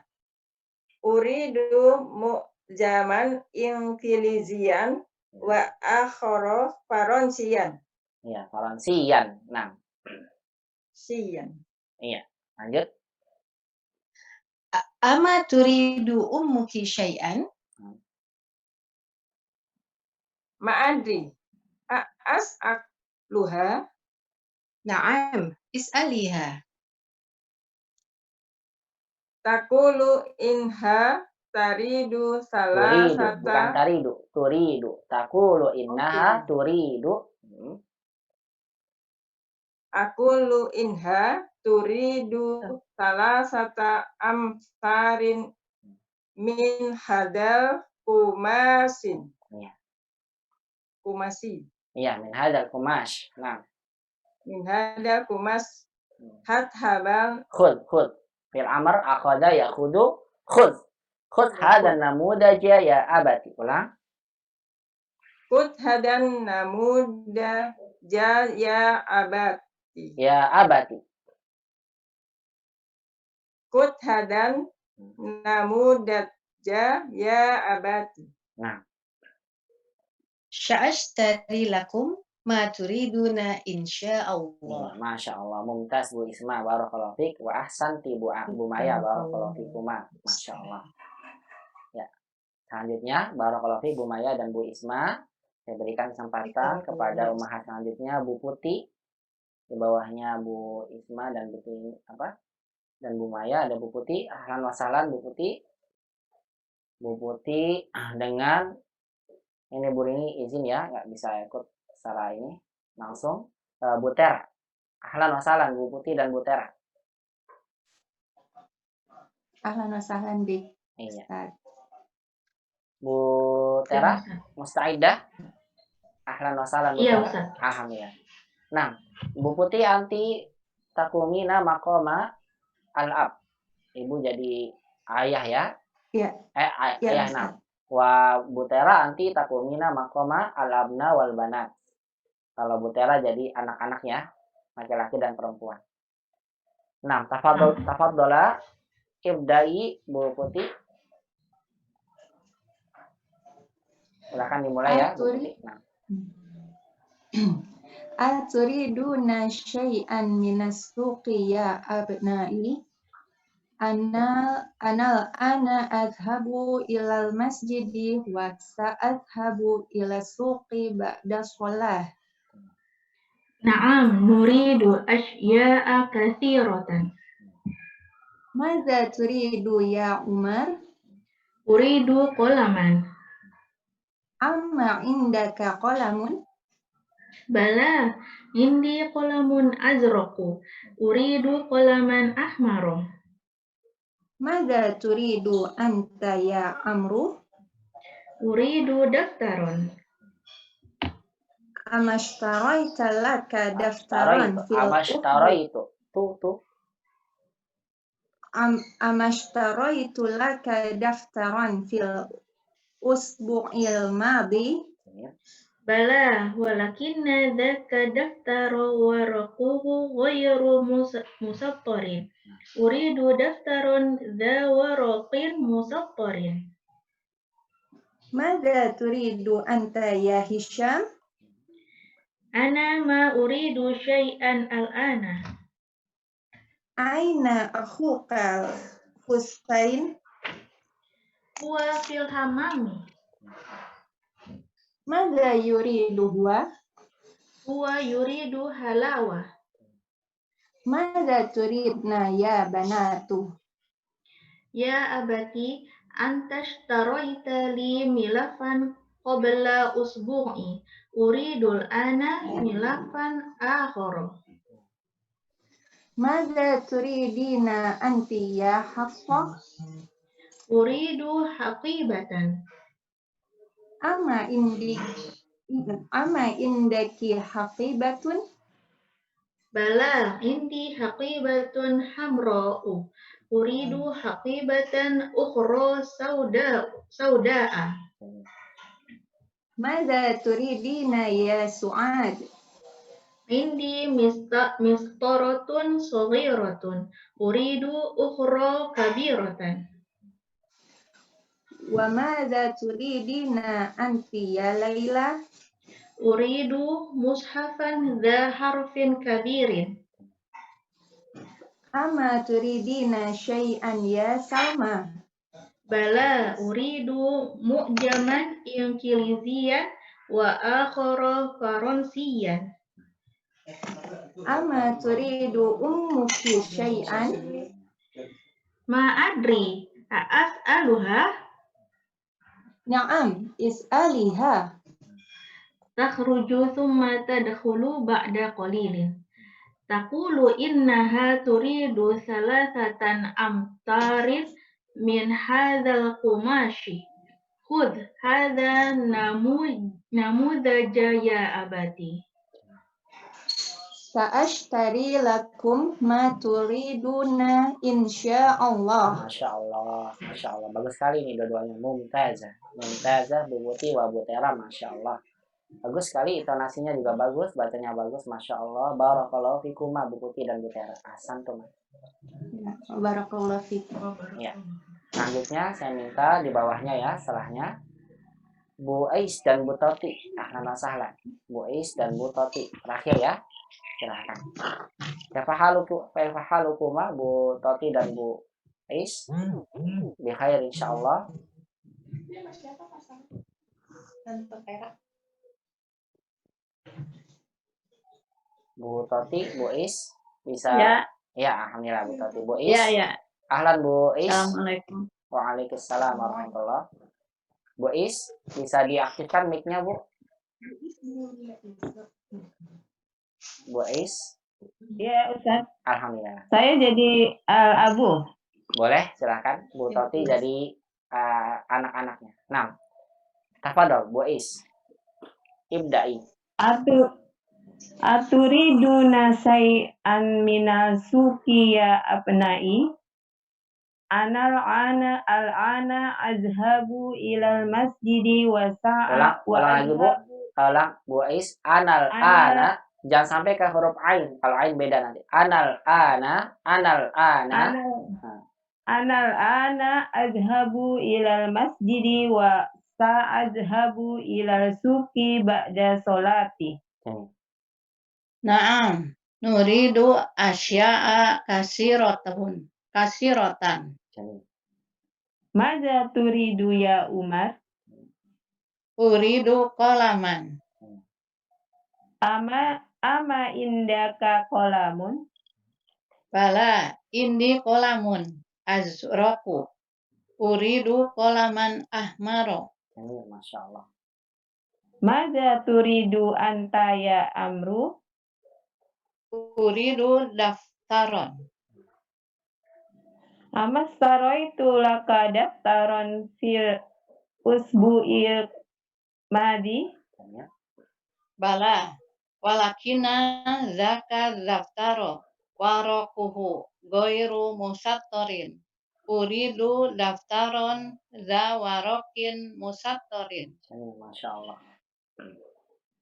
Speaker 3: uridu mu'jaman Ingkilizian wa akhara Faransian.
Speaker 1: Iya, Faransian. Nah.
Speaker 3: Sian.
Speaker 1: Iya, lanjut.
Speaker 5: Ama turidu ummuki syai'an?
Speaker 3: Ma'adri. As'akluha.
Speaker 5: Na'am, is'aliha.
Speaker 3: Takulu inha taridu salasata.
Speaker 1: Bukan taridu, turidu. Takulu innaha turidu.
Speaker 3: Akulu inha turidu salasata amsarin min hadal kumasin.
Speaker 1: Iya, min hadal kumash. Nah.
Speaker 3: Min hadal kumas. hadhabal
Speaker 1: Khud. Fil amr akhadha ya'khudhu khud. Khud hadha namudaja ya abati. Ulang.
Speaker 3: khud hadan namuda ya abati.
Speaker 1: Ya abati.
Speaker 3: Khud hadan namuda ya abati.
Speaker 1: Nah,
Speaker 5: Sa'ashtari lakum ma turiduna insyaallah.
Speaker 1: Masya Allah, mumtaz Bu Isma, barakallahu fiik, wa ahsanti Bu Maya, barakallahu fikuma, Masya Allah. Ya, selanjutnya barakallahu fiik Bu Maya dan Bu Isma. Saya berikan kesempatan kepada ummahat selanjutnya Bu Putih, di bawahnya Bu Isma dan Bu Maya ada Bu Putih. Ahlan wa sahlan Bu Putih. Bu Putih dengan ini Bu Rini izin ya, nggak bisa ikut secara ini langsung. Bu Tera. Ahlan wa sahlan Bu Putih dan Bu Tera.
Speaker 4: Ahlan wa sahlan bik.
Speaker 1: Iya.
Speaker 4: Ustaz.
Speaker 1: Bu Tera, mustaidah? Ahlan wa sahlan Bu
Speaker 6: Iya,
Speaker 1: Tera.
Speaker 6: Ustaz.
Speaker 1: Alhamdulillah. Nah, Bu Putih anti takumina maqama al-ab. Ibu jadi ayah ya?
Speaker 4: Iya.
Speaker 1: Ayah
Speaker 4: Ustaz.
Speaker 1: nah. Wa Bu Tera anti takumina maqama al-abna wal banat. Kalau Bu Tera jadi anak-anaknya, laki-laki dan perempuan. Nah, tafaddola ibdai Bu Putih. Silakan dimulai ya Bu Putih. Nah.
Speaker 4: Aturiduna syai'an minas suqi ya abna'i? Ana adhabu ilal masjidi wa sa'adhabu ila suqi ba'da sholah.
Speaker 6: Na'am, nuridu asya'a katsiratan.
Speaker 4: Madza turidu ya Umar?
Speaker 6: Uridu qalaman.
Speaker 4: Amma indaka qalamun?
Speaker 6: Bala, indi qalamun azraqu. Uridu qalaman ahmaro.
Speaker 4: Madza turidu anta ya Amru?
Speaker 6: Uridu daftaron.
Speaker 4: Amashtarayta laka daftaran fil Amashtaraytu laka daftaran fil usbu'il madi?
Speaker 6: Bala, walakinna dzaka daftaru waraquhu ghairu musattarin. Uridu daftaron dza waraqin musattarin.
Speaker 4: Madza turidu anta ya Hisham?
Speaker 6: Ana ma uridu syai'an al-ana.
Speaker 4: Aina akhuka Hussein?
Speaker 6: Huwa fil hamami.
Speaker 4: Madza yuridu huwa?
Speaker 6: Huwa yuridu halawa.
Speaker 4: Madza turidna ya banatu?
Speaker 6: Ya abati, antashtarayta li milafan qabla usbu'i. Uridul ana milafan akhara.
Speaker 4: Madza turidina anti ya Hafsah?
Speaker 6: Uridu haqibatan.
Speaker 4: Ama indaki haqibatun?
Speaker 6: Bala, indi haqibatun hamra'u. Uridu haqibatan ukhra sauda'a.
Speaker 4: Madza turidina ya Su'ad?
Speaker 6: Indi mistaratun saghiratun. Uridu ukhra kabiratan.
Speaker 4: Wa madza turidina anti ya Laila?
Speaker 6: Uridu mushafan dha harfin kabirin.
Speaker 4: Ama turidina syai'an ya Salma?
Speaker 6: Bala, uridu mu'jaman ingkiliziyan wa akhara faransiyan.
Speaker 4: Ama turidu ummuki syai'an?
Speaker 6: Ma adri, a'as'aluha?
Speaker 4: Na'am, is'aliha.
Speaker 6: Takhruju thumma tadkhulu ba'da qalilin. Taqulu innaha turidu salasatan amtarin min hadzal qumashi. Khudh hadza namudaja ya abati.
Speaker 4: Sa'ashtari lakum ma turiduna insyaallah.
Speaker 1: Masya Allah, Masya Allah. Bagus sekali nih dua-duanya. Mumtazah. Mumtazah, Bu Putih, wa Bu Tera. Masya Allah. Bagus sekali, intonasinya juga bagus, bacanya bagus. Masya Allah. Barakallahu fikuma, Bu Putih dan Bu Tera. Ahsan tuh, Mas.
Speaker 4: Ya, barakallahu fikum.
Speaker 1: Ya. Selanjutnya saya minta di bawahnya ya, setelahnya Bu Ais dan Bu Toti. Ahlan wa sahlan. Bu Ais dan Bu Toti. Terakhir ya. Silahkan. Kaifahalukuma Bu Toti dan Bu Ais. Bi khair insyaallah. Bu Toti, Bu Ais bisa. Ya, alhamdulillah Bu Toti. Bu Ais.
Speaker 6: Ya.
Speaker 1: Ahlan Bu Ais.
Speaker 6: Assalamualaikum.
Speaker 1: Waalaikumsalam warahmatullah. Bu Is, bisa diaktifkan mic-nya, Bu? Bu Is?
Speaker 3: Ya, Ustaz.
Speaker 1: Alhamdulillah.
Speaker 3: Saya jadi Abu.
Speaker 1: Boleh, silakan. Bu Toti jadi anak-anaknya. Nah, tafadhol, Bu Is. Ibda'i.
Speaker 3: Aturiduna say'an minal suki ya abnai. Al-ana azhabu ilal masjidi wa sa'a wa
Speaker 1: ulang lagi, Bu. Ulang, Bu Is. Ana. Jangan sampai ke huruf ain. Kalau ain beda nanti. Anal ana.
Speaker 3: Azhabu ilal masjidi wa sa'adhabu ilal suki ba'da sholati.
Speaker 7: Naam, nuridu asya'a kasiratan.
Speaker 3: Maza turidu ya Umar?
Speaker 7: Uridu qalaman.
Speaker 3: Ama indaka qalamun?
Speaker 7: Bala, indi qalamun. Azraku. Uridu qalaman ahmaro.
Speaker 1: Masya Allah.
Speaker 3: Maza turidu anta ya Amru?
Speaker 7: Uridu daftaron.
Speaker 3: Amas taroitu laka daftaron fil usbu'il madi?
Speaker 7: Bala, walakina zaka daftaro warakuhu goiru musattorin. Uridu daftaron za warokin musattorin.
Speaker 1: Masya Allah.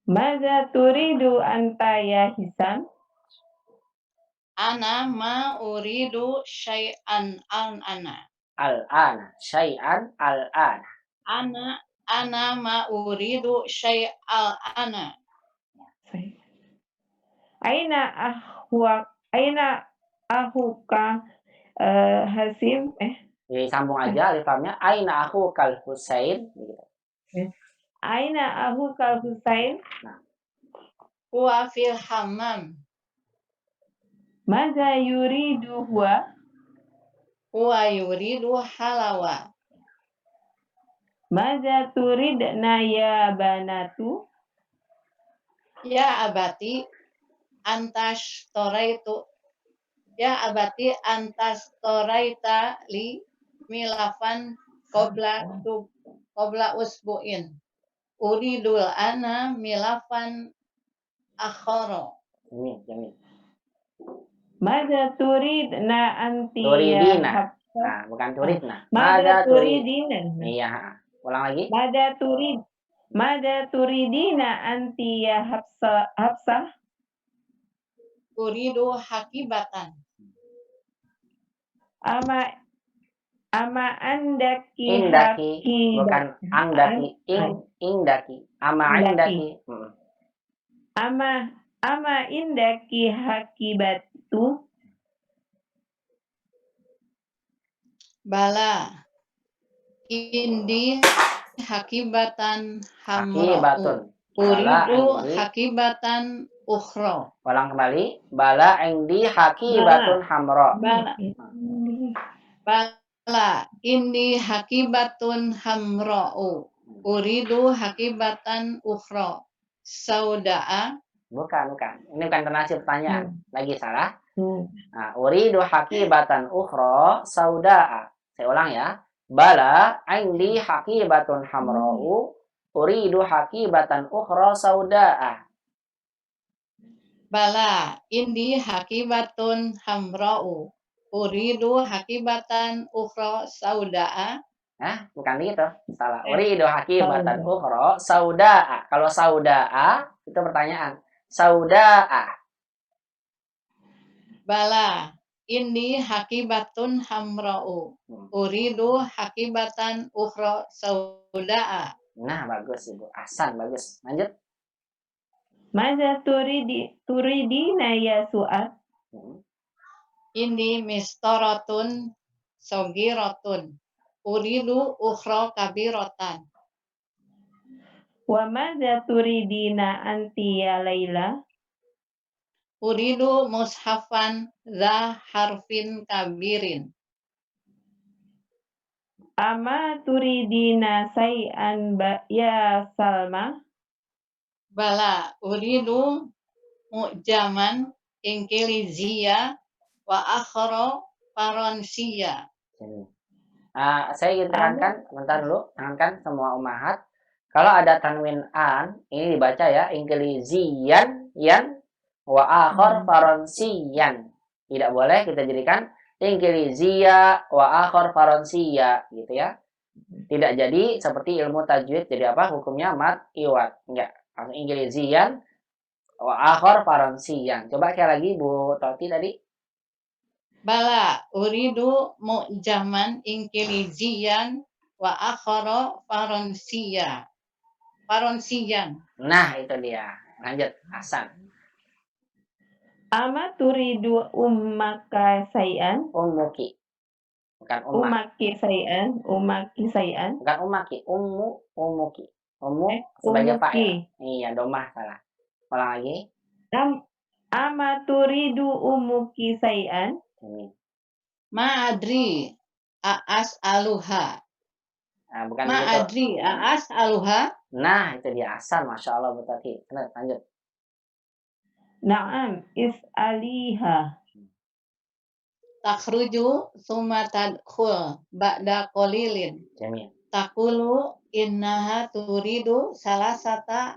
Speaker 3: Maza turidu anta ya Hisam?
Speaker 7: Ana ma uridu syai'an al-ana.
Speaker 1: Al-ana. Syai'an al-ana.
Speaker 7: Ana ma uridu syai'al-ana.
Speaker 3: Aina ahuka Hasim?
Speaker 1: Disambung aja alif lamnya. Aina ahukal Husain. Gitu.
Speaker 3: Aina ahukal Husain?
Speaker 7: Huwa fil hammam.
Speaker 3: Maza yuridu huwa?
Speaker 7: Huwa yuridu halawa.
Speaker 3: Maza turidna ya banatu?
Speaker 7: Ya abati antas toraitu. Ya abati antas toraita li milafan qabla usbu'in. Uridul ana milafan akhara.
Speaker 1: Jamil.
Speaker 3: Maza turidna anti
Speaker 1: Turidina.
Speaker 3: ya Hafsah?
Speaker 1: Nah, bukan turidna.
Speaker 3: Maza turidina.
Speaker 1: Iya, ulang lagi.
Speaker 3: Maza turidina anti ya Hafsah?
Speaker 7: Uridu hakibatan.
Speaker 3: Ama andaki
Speaker 1: Indaki, bukan angdaki. Indaki. Ama indaki.
Speaker 3: Ama indaki hakibatu?
Speaker 7: Bala. Indi hakibatan
Speaker 1: Hakibatun.
Speaker 7: Uridu hakibatan ukhra.
Speaker 1: Ulang kembali. Bala indi hakibatun hamra.
Speaker 7: Bala indi hakibatun hamra'u. Uridu hakibatan ukhra. Sauda'a.
Speaker 1: Bukan. Ini bukan tonasi pertanyaan. Lagi salah. Nah, uridu hakibatan ukhra sauda'a. Saya ulang ya. Bala indi hakibatun hamra'u. Uridu hakibatan ukhra sauda'a.
Speaker 7: Bala, indi hakibatun hamra'u. Uridu hakibatan ukhra sauda'a.
Speaker 1: Nah, bukan gitu. Salah.
Speaker 3: Eh,
Speaker 1: Uridu hakibatan
Speaker 3: sauda.
Speaker 1: ukhra sauda'a. Kalau sauda'a itu pertanyaan. Sauda'a.
Speaker 7: Bala, indi hakibatun hamra'u. Uridu hakibatan ukhra sauda'a.
Speaker 1: Nah, bagus Ibu. Ahsan, bagus. Lanjut.
Speaker 3: Maza turidina ya Su'ad?
Speaker 7: Indi mistoratun sogiratun. Uridu ukhra kabiratan.
Speaker 3: Wa maza turidina anti ya Laila?
Speaker 7: Uridu mushafan za harfin kabirin.
Speaker 3: Ama turidina say'an ya Salma?
Speaker 7: Bala, uridu mu'jaman ingkiliziya wa akhara faransiya.
Speaker 1: Saya ingin tekankan, bentar dulu, tekankan semua ummahat. Kalau ada tanwin an, ini dibaca ya, ingkiliziyan, yan, wa akhar faransiyan. Tidak boleh kita jadikan ingkiliziya wa akhar faransiya, gitu ya. Tidak jadi seperti ilmu tajwid, jadi apa? Hukumnya mat iwat. Enggak, langsung ingkiliziyan wa akhar faransiyan. Coba sekali lagi Bu Toti tadi.
Speaker 7: Bala, uridu mu'jaman ingkiliziyan wa akhara faransiya. Faransiyan.
Speaker 1: Nah, itu dia. Lanjut, Hasan.
Speaker 3: Ama turidu ummaka say'an?
Speaker 1: Ummuki. Bukan ummak.
Speaker 3: Ummaki say'an?
Speaker 1: Bukan ummaki, ummuki. Ummu sebagai
Speaker 3: ummuki.
Speaker 1: fa'il. Iya, domah salah. Ulang lagi.
Speaker 3: Ama turidu ummuki say'an?
Speaker 1: Ini.
Speaker 7: Ma'adri a'as aluha.
Speaker 1: Nah, bukan
Speaker 7: Ma'adri a'as aluha.
Speaker 1: Nah, itu dia asal. Masya Allah, Bu Tati. Lanjut.
Speaker 3: Na'am, is'aliha.
Speaker 7: Takhruju summa tadkhul ba'da qalilin.
Speaker 1: Jamil.
Speaker 7: Taqulu innaha turidu salasata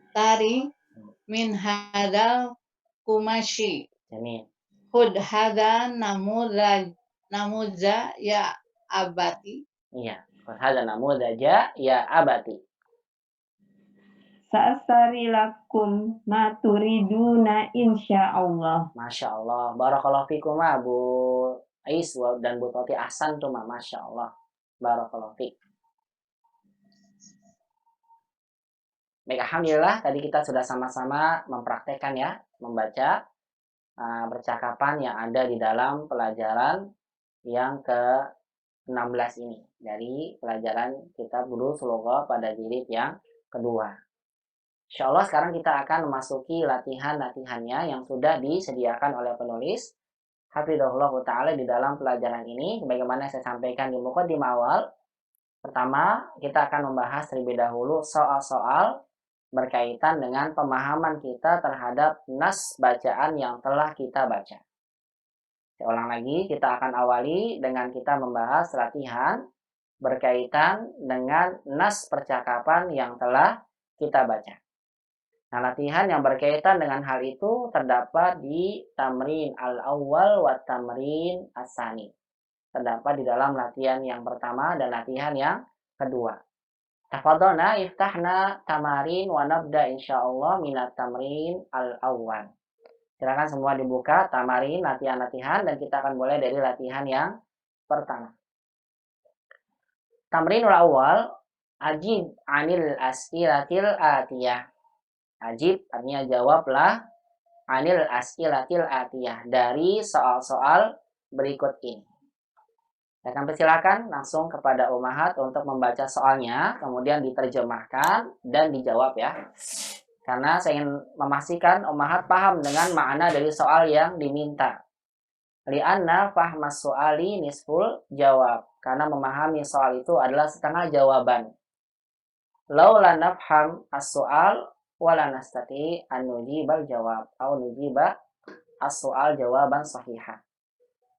Speaker 7: tari min hadal kumashi.
Speaker 1: Jamil.
Speaker 7: Hud hadha namudza ya abati.
Speaker 1: Iya. Hadza namudzaja ya abati.
Speaker 3: Sa'astari lakum ma turiduna insyaallah.
Speaker 1: Masya Allah. Barakallahu fikum Bu Ais dan Bu Toti. Ahsan tuh, Masya Allah. Barakallahu fik. Baik, alhamdulillah tadi kita sudah sama-sama mempraktekkan ya, membaca percakapan yang ada di dalam pelajaran yang ke-16 ini. Dari pelajaran kitab Durusul Lugha pada jilid yang kedua. Insyaallah sekarang kita akan memasuki latihan-latihannya yang sudah disediakan oleh penulis hafizahullah ta'ala di dalam pelajaran ini. Sebagaimana saya sampaikan di muqaddimah awal, pertama kita akan membahas terlebih dahulu soal-soal berkaitan dengan pemahaman kita terhadap nas bacaan yang telah kita baca. Saya ulang lagi, kita akan awali dengan kita membahas latihan berkaitan dengan nas percakapan yang telah kita baca. Nah, latihan yang berkaitan dengan hal itu terdapat di tamrin al-awwal wa tamrin as-sani. Terdapat di dalam latihan yang pertama dan latihan yang kedua. Tafadhalna iftahna tamarin wa nabda insyaallah minat tamrin al-awwal. Silakan semua dibuka tamarin, latihan-latihan, dan kita akan mulai dari latihan yang pertama. Tamrinul awal, ajib anil as'ilatil atiyah. Ajib artinya jawablah anil as'ilatil atiyah, dari soal-soal berikut ini. Saya akan persilakan langsung kepada ummahat untuk membaca soalnya, kemudian diterjemahkan dan dijawab ya. Karena saya ingin memastikan ummahat paham dengan makna dari soal yang diminta. Li'anna fahmas soali nisful jawab. Karena memahami soal itu adalah setengah jawaban. Laula nafham as-soal wala nastati an nujibal jawab atau nujiba as-soal jawaban sahihah.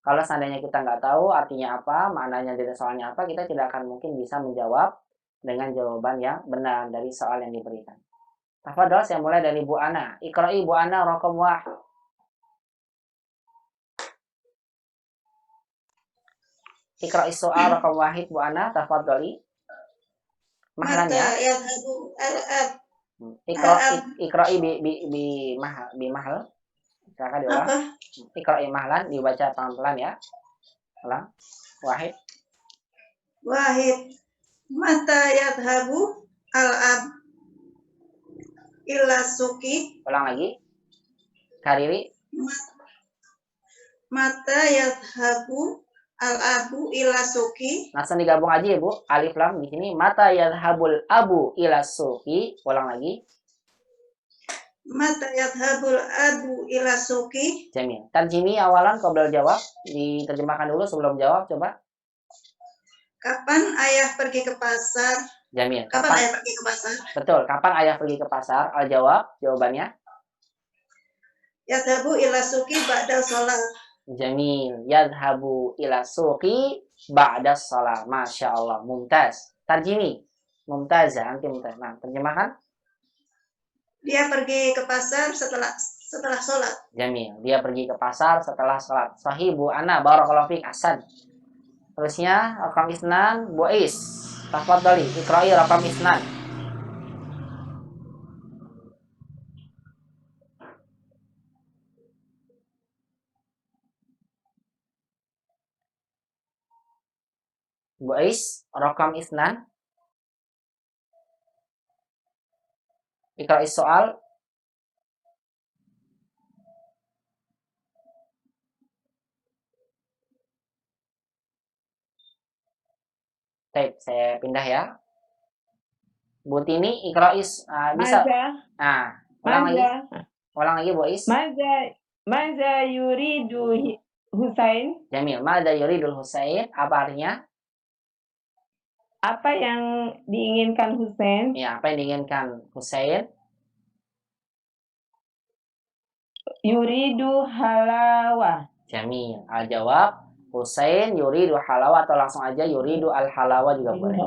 Speaker 1: Kalau seandainya kita nggak tahu artinya apa, maknanya dari soalnya apa, kita tidak akan mungkin bisa menjawab dengan jawaban yang benar dari soal yang diberikan. Tafadhol, saya mulai dari Bu Ana. Iqra'i Bu Ana raqam 1. Iqra'i soal raqam 1 Bu Ana, tafadholi.
Speaker 2: Mata
Speaker 1: Mahalannya.
Speaker 2: yadhabu al-ab.
Speaker 1: Iqra'i bi mahal. Silakan diulang.
Speaker 2: Apa?
Speaker 1: Iqra'i mahlan, dibaca pelan-pelan ya. Ulang. Wahid.
Speaker 2: Wahid. Mata yadhabu al-ab ila suki.
Speaker 1: Ulang lagi. Kariri.
Speaker 2: Mata yadhabu al-abu ila suki.
Speaker 1: Langsung digabung aja ya Bu. Alif lam di sini. Mata yadhabul abu ila suki. Ulang lagi.
Speaker 2: Mata yadhabul abu ila suki.
Speaker 1: Jamil. Tarjimi awalan qoblal jawab. Diterjemahkan dulu sebelum jawab. Coba.
Speaker 2: Kapan ayah pergi ke pasar?
Speaker 1: Jamil.
Speaker 2: Kapan ayah pergi ke pasar?
Speaker 1: Betul. Kapan ayah pergi ke pasar? Al jawab. Jawabannya.
Speaker 2: Yadhabu ila suki ba'da sholat.
Speaker 1: Jamil. Yadhabu ila suqi ba'da shalah. Masya Allah. Mumtaz. Tarjimi. Mumtazah. Anti mumtaz. Nah, terjemahkan.
Speaker 2: Dia pergi ke pasar setelah sholat.
Speaker 1: Jamil. Dia pergi ke pasar setelah sholat. Sahih Bu Ana. Barakallahu fiik. Ahsan. Terusnya rakam isnan Bu Is. Tafadhali. Iqra'i rakam isnan. Bu Is, rakam isnan. Iqra'i soal. Baik, saya pindah ya. Bu Tini, Iqra'is bisa. Nah, ulang lagi. Ulang lagi Bu Is.
Speaker 3: Maza yuridu Husain.
Speaker 1: Jamil. Mada yuridul Husain. Apa artinya?
Speaker 3: Apa yang diinginkan Husain?
Speaker 1: Ya, apa yang diinginkan Husain?
Speaker 3: Yuridu halawa.
Speaker 1: Jamil. Al jawab. Husain yuridu halawa atau langsung aja yuridu al halawa juga boleh.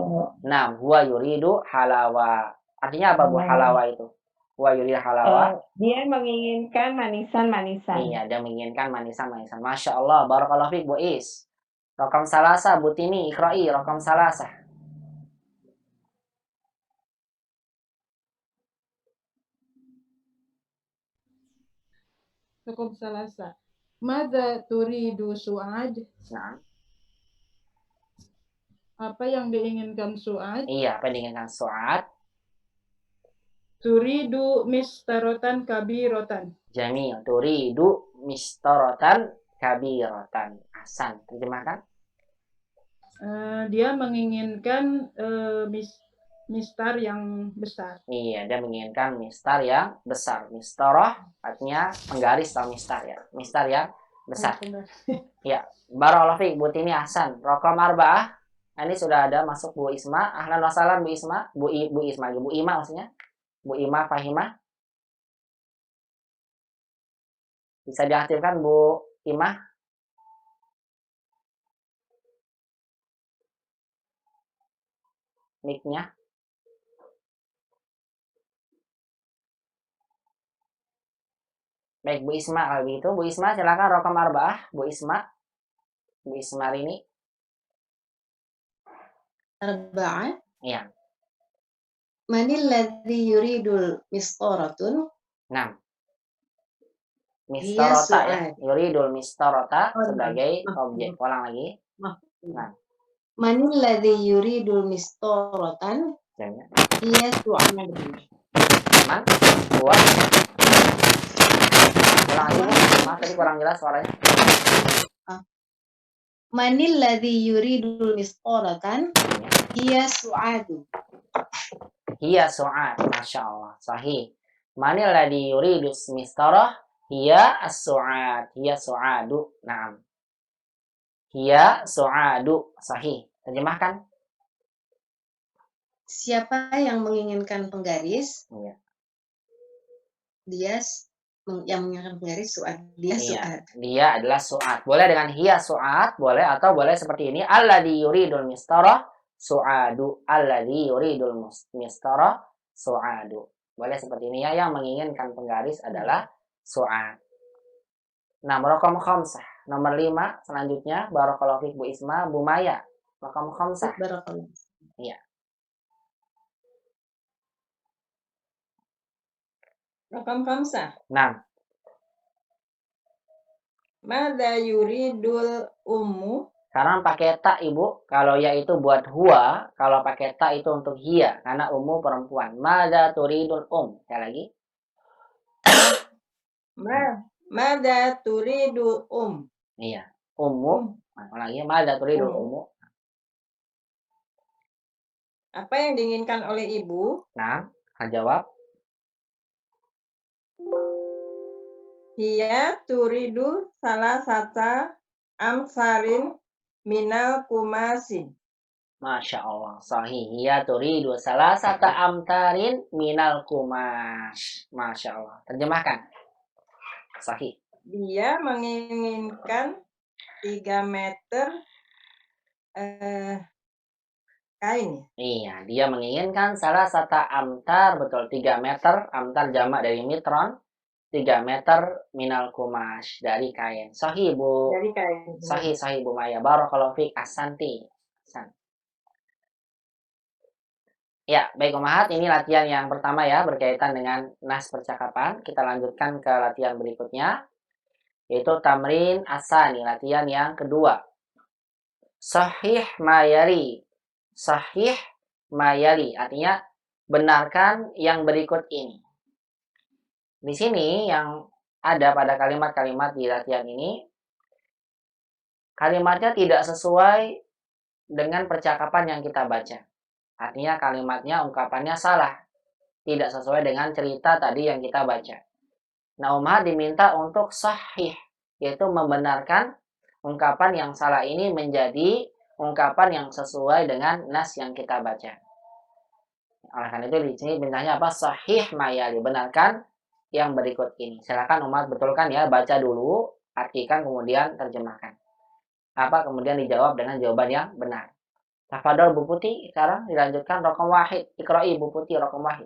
Speaker 1: Nah, huwa yuridu halawa. Artinya apa Bu halawa itu? Huwa yuridu halawa.
Speaker 3: Dia menginginkan manisan-manisan.
Speaker 1: Iya, dia menginginkan manisan-manisan. Masya Allah. Barakallahu fiik Bu Is. Rakam salasa Bu Tini, Iqra'i rakam salasa.
Speaker 8: Rakam salasa. Mada turidu Su'ad?
Speaker 1: Nah.
Speaker 8: Apa yang diinginkan Su'ad?
Speaker 1: Iya, apa yang diinginkan Su'ad?
Speaker 8: Turidu mistarotan kabirotan.
Speaker 1: Jamil. Turidu mistarotan kabirotan. Hasan. Terjemahkan.
Speaker 8: Dia menginginkan mistar yang besar.
Speaker 1: Iya, dia menginginkan mistar yang besar. Mistaroh artinya penggaris atau mistar ya. Mistar yang besar. Ya, barakallahu fiik Bu Tini Hasan. Rakam arba'ah. Ini sudah ada masuk Bu Isma. Ahlan wa sahlan Bu Isma. Bu Isma, Bu Ima maksudnya. Bu Ima Fahimah. Bisa diaktifkan Bu Ima. Mic-nya. Baik, Bu Isma kalau begitu. Bu Isma silakan rakam arba'ah. Bu Isma. Bu Isma ini.
Speaker 9: Arba'ah.
Speaker 1: Iya.
Speaker 9: Manil ladzi yuridul mistaratun?
Speaker 1: Nah. Mistarota ya. Yuridul mistarota sebagai objek. Ulang lagi. Nah.
Speaker 9: Manil ladzi yuridul mistaratan? Iya su'ad.
Speaker 1: Aman? Buat. Ulang lagi, maaf tadi kurang jelas suaranya.
Speaker 9: Manil ladzi yuridul mistaratan? Iya su'adu.
Speaker 1: Hiya su'ad. Masya Allah. Sahih. Manil ladzi yuridus mistarah? Hiya as-su'ad. Hiya su'adu. Naam. Hiya su'adu. Sahih. Terjemahkan.
Speaker 9: Siapa yang menginginkan penggaris?
Speaker 1: Iya.
Speaker 9: Dia yang menginginkan penggaris su'ad. Dia su'ad.
Speaker 1: Dia adalah su'ad. Boleh dengan hiya su'ad, boleh, atau boleh seperti ini. Alladzi yuridul mistarah su'adu. Alladzi yuridul mistarah su'adu. Boleh seperti ini ya, yang menginginkan penggaris adalah su'ad. Nah, raqam khamsah. Nomor 5 selanjutnya, barakallahu fiik Bu Isma, Bu Maya. Raqam khamsah.
Speaker 9: Barakallah.
Speaker 1: Iya.
Speaker 8: Rakam khamsah.
Speaker 1: Nah,
Speaker 8: Mada yuridul ummu?
Speaker 1: sekarang pakai ta Ibu. Kalau ya itu buat huwa, kalau pakai ta itu untuk hiya, karena ummu perempuan. Mada turidul Sekali lagi.
Speaker 8: Mada turidu
Speaker 1: Iya, ummu. Lagi mada turidul ummu.
Speaker 8: Apa yang diinginkan oleh ibu?
Speaker 1: Nah, jawab.
Speaker 8: Hiya turidu salah sata amsarin minal kumasin.
Speaker 1: Masya Allah, sahih. Ya turidu salasata amtarin minal kumash. Masya Allah. Terjemahkan. Sahih.
Speaker 8: Dia menginginkan 3 meter kain.
Speaker 1: Iya, dia menginginkan salasata amtar, betul 3 meter. Amtar jamak dari mitron. 3 meter minal kumash, dari kain. Sahih Bu.
Speaker 8: Dari kain.
Speaker 1: Sahih Bu Maya. Barakallahu fiik. Ahsanti. Ya, baik Umahat, ini latihan yang pertama ya, berkaitan dengan nas percakapan. Kita lanjutkan ke latihan berikutnya, yaitu tamrin asani, latihan yang kedua. Sahih mayali. Sahih mayali, artinya benarkan yang berikut ini. Di sini yang ada pada kalimat-kalimat di latihan ini, kalimatnya tidak sesuai dengan percakapan yang kita baca. Artinya kalimatnya, ungkapannya salah. Tidak sesuai dengan cerita tadi yang kita baca. Nah, Umar diminta untuk sahih, yaitu membenarkan ungkapan yang salah ini menjadi ungkapan yang sesuai dengan nas yang kita baca. Oleh karena itu di sini bintangnya apa? Sahih mayali, benarkan yang berikut ini. Silakan Umar betulkan ya, baca dulu, artikan kemudian terjemahkan. Apa kemudian dijawab dengan jawaban yang benar. Tafadhol Bu Putih, sekarang dilanjutkan raqam wahid. Iqra'i Bu Putih raqam wahid.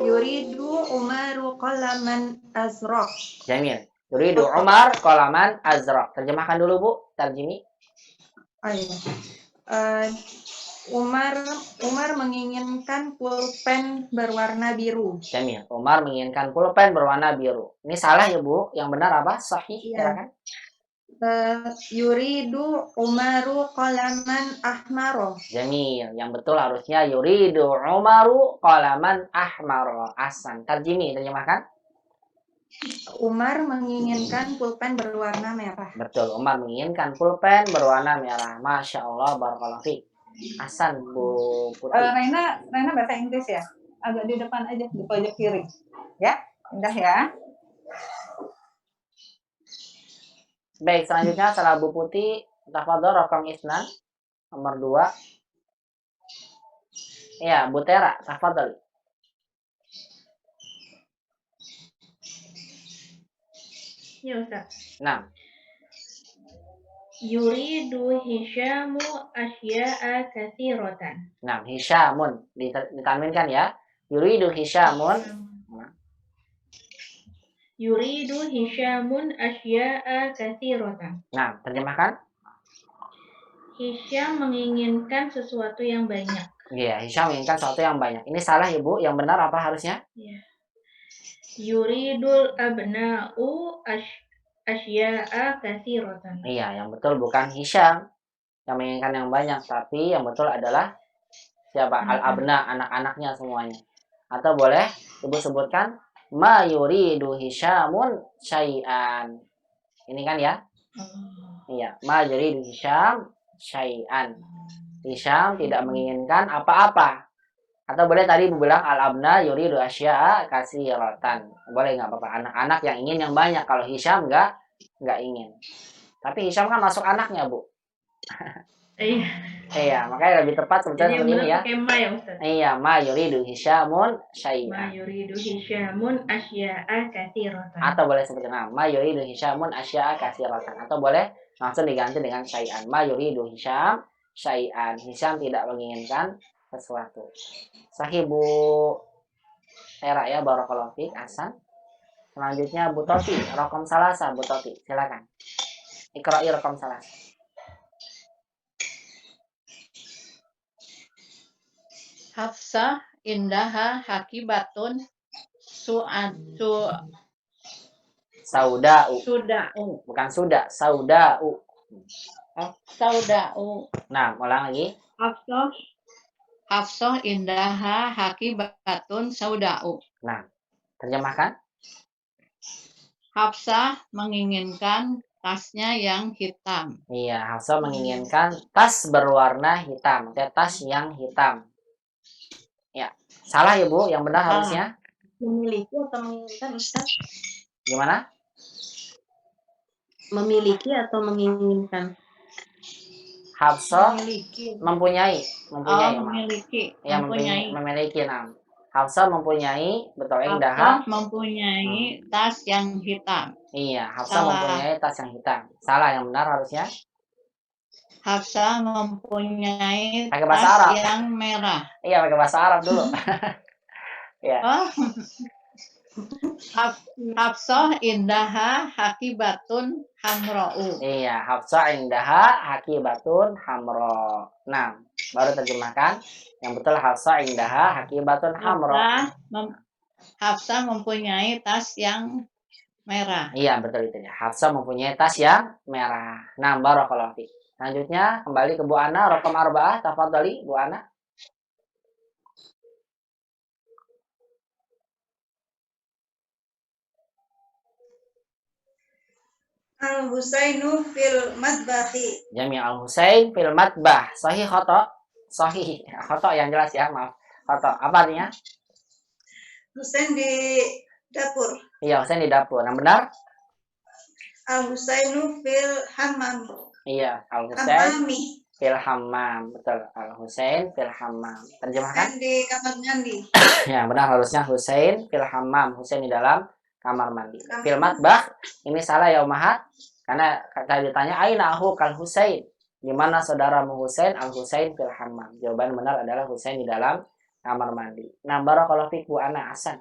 Speaker 4: Yuridu Umaru qalaman azraq.
Speaker 1: Jamil. Yuridu Umar qalaman azraq. Terjemahkan dulu Bu, tarjimi.
Speaker 4: Umar menginginkan pulpen berwarna biru.
Speaker 1: Jamil. Umar menginginkan pulpen berwarna biru. Ini salah ya Bu? Yang benar apa? Sahih, silakan.
Speaker 4: Yuridu Umaru qalaman ahmaro.
Speaker 1: Jamil. Yang betul harusnya yuridu Umaru qalaman ahmaro. Ahsan. Tarjimi, terjemahkan.
Speaker 4: Umar menginginkan pulpen berwarna merah.
Speaker 1: Betul, Umar menginginkan pulpen berwarna merah. Masya Allah, barakallahu fiik. Ahsan Bu Putih.
Speaker 10: Raina bahasa Inggris ya? Agak di depan aja, di pojok kiri. Ya, indah ya.
Speaker 1: Baik, selanjutnya setelah Bu Putih, tafadhol raqam isnan nomor 2. Ya, Bu Tera, tafadhol.
Speaker 6: Ya Ustaz.
Speaker 1: Nah.
Speaker 6: Yuridu Hisyamu asya'a katsiratan.
Speaker 1: Nah, Hisyamun ditanwinkan ya. Yuridu Hisyamun.
Speaker 6: Yuridu Hisyamun asya'a katsiratan.
Speaker 1: Nah, terjemahkan.
Speaker 6: Hisyam menginginkan sesuatu yang banyak.
Speaker 1: Iya, Hisyam menginginkan sesuatu yang banyak. Ini salah ya Bu, yang benar apa harusnya?
Speaker 6: Iya. Yuridul abna'u asya'a katsiratan.
Speaker 1: Iya, yang betul bukan Hisyam yang menginginkan yang banyak, tapi yang betul adalah siapa? Al-abna, anak-anaknya semuanya. Atau boleh Ibu sebutkan ma yuridu Hisyamun syai'an. Ini kan ya? Iya, ma yuridu Hisyam syai'an. Hisyam tidak menginginkan apa-apa. Atau boleh tadi Ibu bilang al-abna yuridu asya'a katsiratan. Boleh nggak apa-apa, anak-anak yang ingin yang banyak. Kalau Hisyam nggak ingin. Tapi Hisyam kan masuk anaknya Bu.
Speaker 6: Iya.
Speaker 1: Iya, makanya lebih tepat sebetulnya seperti ini ya.
Speaker 6: Pakai ma ya Ustaz.
Speaker 1: Iya, ma yuridu Hisyamun syai'an.
Speaker 6: Ma yuridu Hisyamun asya'a katsiratan.
Speaker 1: Atau boleh seperti nama ma yuridu Hisyamun asya'a katsiratan. Atau boleh langsung diganti dengan syai'an. Ma yuridu Hisyam syai'an. Hisyam tidak menginginkan sesuatu. Sahih Bu Era ya, barakallahu fiik, Hasan. Selanjutnya Bu Toti, raqam salasa Bu Toti, silakan. Iqra'i raqam salasa.
Speaker 7: Hafsah indaha hakibatun su'adu
Speaker 1: Sauda'u,
Speaker 7: suda'u.
Speaker 1: bukan sudah, sauda'u.
Speaker 7: Sauda'u.
Speaker 1: Nah, ulang lagi.
Speaker 7: Hafsah indaha hakibatun sauda'u.
Speaker 1: Nah, terjemahkan.
Speaker 7: Hafsah menginginkan tasnya yang hitam.
Speaker 1: Iya, Hafsah menginginkan tas berwarna hitam, tas yang hitam. Ya, salah ya Bu, yang benar
Speaker 7: Salah.
Speaker 1: harusnya.
Speaker 9: Memiliki atau menginginkan, Ustaz?
Speaker 1: Gimana?
Speaker 9: Memiliki atau menginginkan?
Speaker 1: Hafsah
Speaker 7: Memiliki.
Speaker 1: mempunyai,
Speaker 7: Oh,
Speaker 1: maaf.
Speaker 7: memiliki.
Speaker 1: Ya,
Speaker 7: Mempunyai.
Speaker 1: memiliki. Nah, Hafsah mempunyai, betul,
Speaker 7: Hafsah
Speaker 1: indaha.
Speaker 7: mempunyai tas yang hitam.
Speaker 1: Iya, Hafsah
Speaker 7: Salah.
Speaker 1: mempunyai tas yang hitam. Salah, yang benar harusnya.
Speaker 7: Hafsah mempunyai
Speaker 1: Pakai bahasa
Speaker 7: tas
Speaker 1: Arab.
Speaker 7: yang merah.
Speaker 1: Iya, pakai bahasa Arab dulu. Ya.
Speaker 7: Oh. Hafsah indaha hakibatun hamra'u.
Speaker 1: Iya, Hafsah indaha hakibatun hamro. Nah, baru terjemahkan. Yang betul Hafsah indaha hakibatun hamro.
Speaker 7: Hafsah mempunyai tas yang merah.
Speaker 1: Iya, betul itu ya. Hafsah mempunyai tas yang merah. Nah, barakallahu fiik. Selanjutnya kembali ke Bu Ana, raqam arba'ah, tafadhali Bu Ana.
Speaker 2: Al-Husainu fil madbahi.
Speaker 1: Jami' al-Husain fil matbah. Sahih khata? Sahih. Khata yang jelas ya, maaf. Khata. Apa artinya?
Speaker 2: Husain di dapur.
Speaker 1: Iya, Husain di dapur. Yang benar?
Speaker 2: Al-Husainu fil hammam.
Speaker 1: Iya, al-Husain
Speaker 2: Hammami.
Speaker 1: fil hammam. Betul. Al-Husain fil hammam. Terjemahkan?
Speaker 2: Husain di kamar mandi.
Speaker 1: Ya, benar harusnya Husain fil hammam. Husain di dalam kamar mandi. Fil matbah, ini salah ya Ummahat. Karena tadi ditanya aina ahu kal Husain. Di mana saudaramu Husain? Al-Husain fil hammam. Jawaban benar adalah Husain di dalam kamar mandi. Nah, barakallahu fiik Bu Ana, Hasan.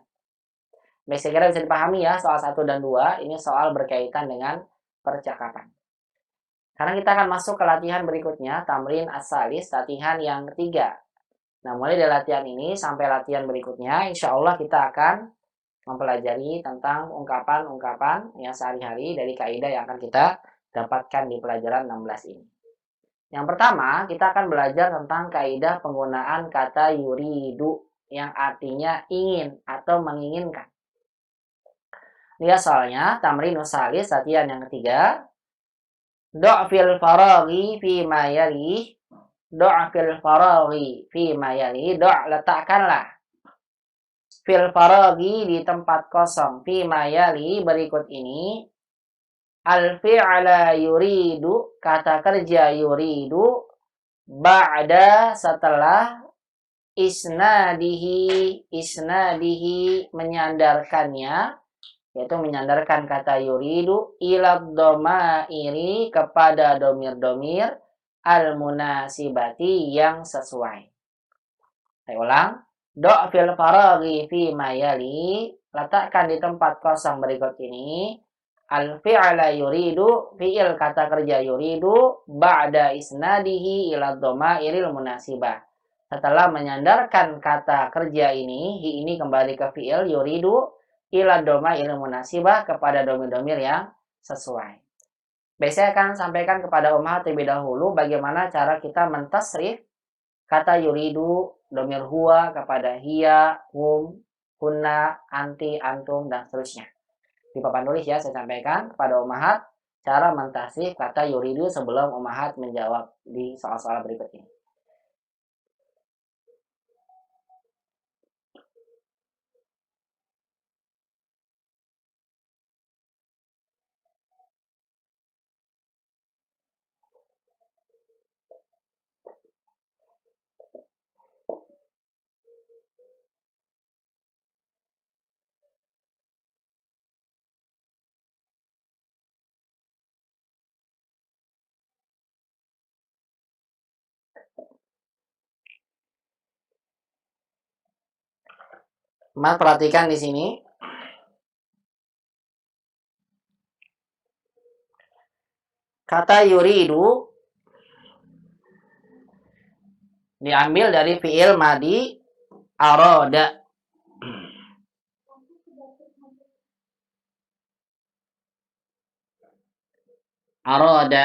Speaker 1: Baik, saya kira bisa dipahami ya soal 1 dan 2. Ini soal berkaitan dengan percakapan. Karena kita akan masuk ke latihan berikutnya, tamrin as-salis, latihan yang ketiga. Nah, mulai dari latihan ini sampai latihan berikutnya, insya Allah kita akan mempelajari tentang ungkapan-ungkapan yang sehari-hari dari kaidah yang akan kita dapatkan di pelajaran 16 ini. Yang pertama, kita akan belajar tentang kaidah penggunaan kata yuridu yang artinya ingin atau menginginkan. Lihat soalnya, tamrinus salis, latihan yang ketiga. Do'fil faraghi fi ma yali. Do'fil faraghi fi ma yali. Letakkanlah fil faraghi di tempat kosong fi ma yali berikut ini. Al fi'la yuridu, kata kerja yuridu, ba'da setelah isnadihi menyandarkannya, yaitu menyandarkan kata yuridu ilad domairi kepada domir-domir al munasibati yang sesuai. Saya ulang. Do' fil faraghi fi ma yali, letakkan di tempat kosong berikut ini al fi'la yuridu, fi'il kata kerja yuridu, ba'da isnadihi ila dhamairil munasibah. Setelah menyandarkan kata kerja ini kembali ke fi'il yuridu ila dhamairil munasibah, kepada domir-domir yang sesuai. Baik, saya akan sampaikan kepada Ummahat terlebih dahulu bagaimana cara kita mentasrif kata yuridu, domir huwa kepada hiya, hum, kunna, anti, antum, dan seterusnya. Di papan tulis ya, saya sampaikan kepada Ummahat cara mentasrif kata yuridu sebelum Ummahat menjawab di soal-soal berikut ini. Mas perhatikan di sini. Kata yuridu diambil dari fi'il madi aroda. Aroda.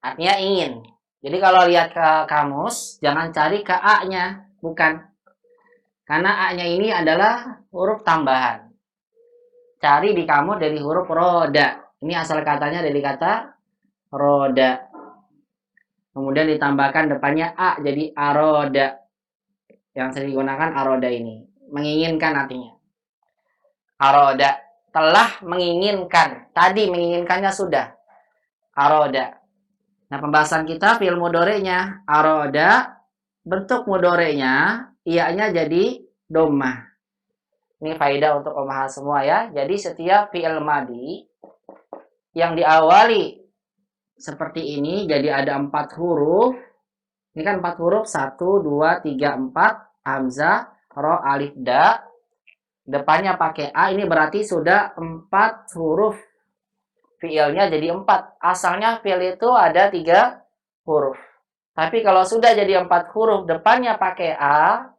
Speaker 1: Artinya ingin. Jadi kalau lihat ke kamus, jangan cari ke A-nya. Bukan. Karena A-nya ini adalah huruf tambahan. Cari di kamus dari huruf roda. Ini asal katanya dari kata roda. Kemudian ditambahkan depannya A, jadi aroda. Yang sering digunakan aroda ini. Menginginkan artinya. Aroda. Telah menginginkan. Tadi menginginkannya sudah. Aroda. Nah, pembahasan kita fi'il mudhari'nya aroda, bentuk mudhari'nya iya-nya jadi dhammah. Ini faedah untuk pemaham semua ya. Jadi setiap fi'il madi yang diawali seperti ini, jadi ada 4 huruf. Ini kan 4 huruf, 1, 2, 3, 4, hamzah, ro, alif, da. Depannya pakai A, ini berarti sudah 4 huruf. Fi'ilnya jadi 4. Asalnya fi'il itu ada 3 huruf. Tapi kalau sudah jadi 4 huruf, depannya pakai A,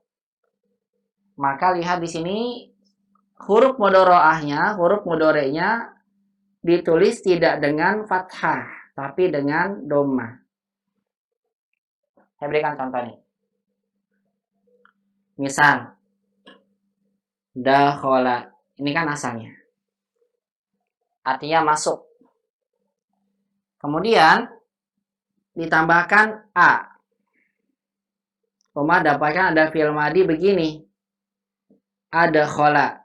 Speaker 1: maka lihat di sini huruf mudhari'ahnya, huruf mudhari'nya ditulis tidak dengan fathah, tapi dengan dhammah. Saya berikan contoh nih. Misal, dakhala. Ini kan asalnya. Artinya masuk. Kemudian ditambahkan A. Dapatkan ada fi'il madi begini. Adakhala.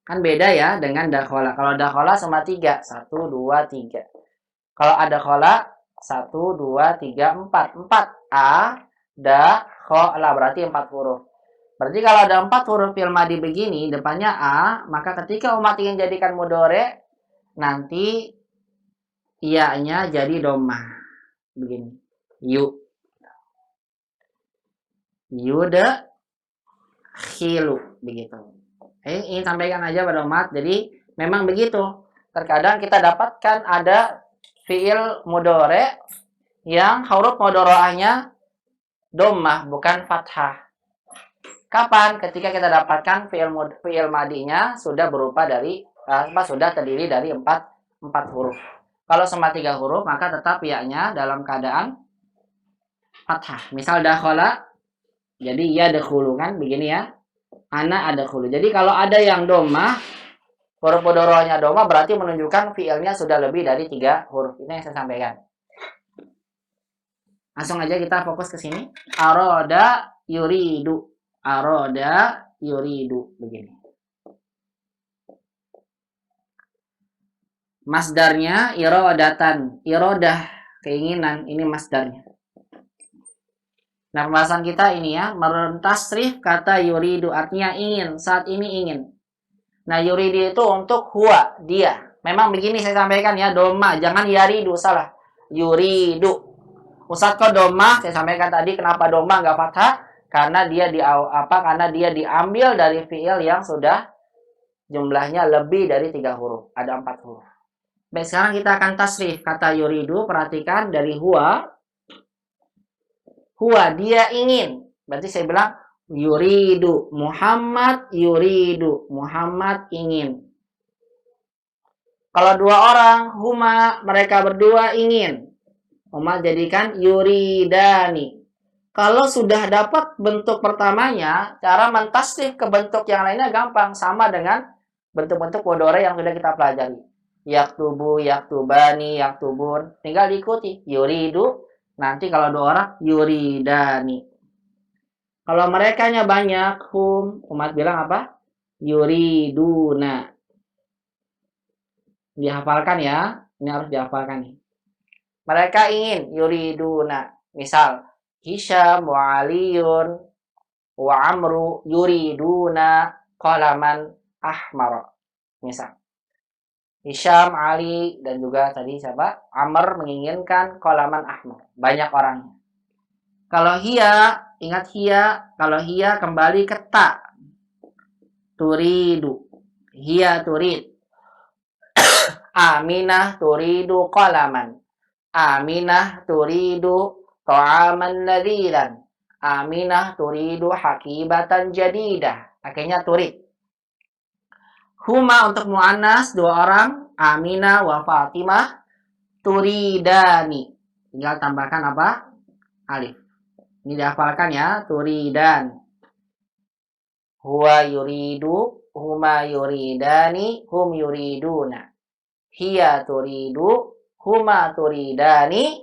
Speaker 1: Kan beda ya dengan dakhala. Kalau dakhala sama 3. 1, 2, 3. Kalau adakhala 1, 2, 3, 4. 4. A, dakhala. Berarti 4 huruf. Berarti kalau ada 4 huruf fi'il madi begini, depannya A, maka ketika umat ingin jadikan mudhari', nanti iya-nya jadi dhammah. Begini. Yuda khilu. Begitu. Ingin sampaikan aja pada umat. Jadi memang begitu. Terkadang kita dapatkan ada fi'il mudhari' yang huruf mudhari'ahnya dhammah, bukan fathah. Kapan? Ketika kita dapatkan fi'il madinya sudah berupa dari sudah terdiri dari 4 huruf. Kalau cuma 3 huruf, maka tetap ya-nya dalam keadaan fathah. Misal dakhala, jadi yadkhulu kan begini ya. Ana adkhulu. Jadi kalau ada yang dhammah, huruf mudhari'ahnya dhammah berarti menunjukkan fi'ilnya sudah lebih dari 3 huruf. Ini yang saya sampaikan. Langsung aja kita fokus ke sini. Aroda yuridu. Aroda yuridu. Begini. Masdarnya irodatan. Irodah, keinginan. Ini masdarnya. Nah, pembahasan kita ini ya. Mentasrif kata yuridu. Artinya ingin. Saat ini ingin. Nah, yuridu itu untuk huwa. Dia. Memang begini saya sampaikan ya. Doma. Jangan yaridu. Salah. Yuridu. Ustadz kok doma? Saya sampaikan tadi. Kenapa doma nggak fathah? Karena dia diambil dari fi'il yang sudah jumlahnya lebih dari 3 huruf. Ada 4 huruf. Baik, sekarang kita akan tasrif kata yuridu. Perhatikan dari huwa. Huwa, dia ingin. Berarti saya bilang yuridu. Muhammad yuridu. Muhammad ingin. Kalau 2 orang, huma, mereka berdua ingin. Huma jadikan yuridani. Kalau sudah dapat bentuk pertamanya, cara mentasrif ke bentuk yang lainnya gampang. Sama dengan bentuk-bentuk mudhari' yang sudah kita pelajari. Yaktubu, yaktubani, yaktubun. Tinggal diikuti. Yuridu. Nanti kalau 2 orang, yuridani. Kalau merekanya banyak, umat bilang apa? Yuriduna. Dihafalkan ya. Ini harus dihafalkan nih. Mereka ingin. Yuriduna. Misal. Hisham wa Aliyun wa Amru yuriduna qalaman ahmar. Misal. Hisham, Ali, dan juga tadi siapa? Amr menginginkan qalaman ahmar. Banyak orangnya. Kalau hiya, ingat hiya. Kalau hiya kembali ke ta. Turidu. Hiya turid. Aminah turidu qalaman. Aminah turidu ta'aman ladziran. Aminah turidu hakibatan jadidah. Akhirnya turid. Huma untuk mu'annas 2 orang. Aminah wa Fatimah turidani. Tinggal tambahkan apa? Alif. Ini dihafalkan ya. Turidan. Huwa yuridu. Huma yuridani. Hum yuriduna. Hiya turidu. Huma turidani.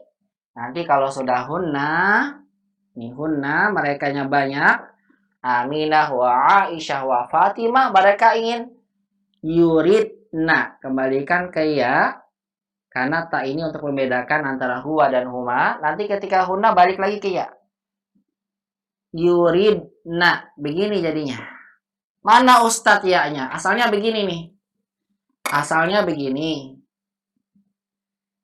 Speaker 1: Nanti kalau sudah hunna. Nih hunna. Merekanya banyak. Aminah wa Aisyah wa Fatimah. Mereka ingin yuridna. Kembalikan ke ya. Karena tak ini untuk membedakan antara huwa dan huma. Nanti ketika hunna balik lagi ke ya. Yuridna. Begini jadinya. Mana ustadz ya-nya? Asalnya begini nih. Asalnya begini.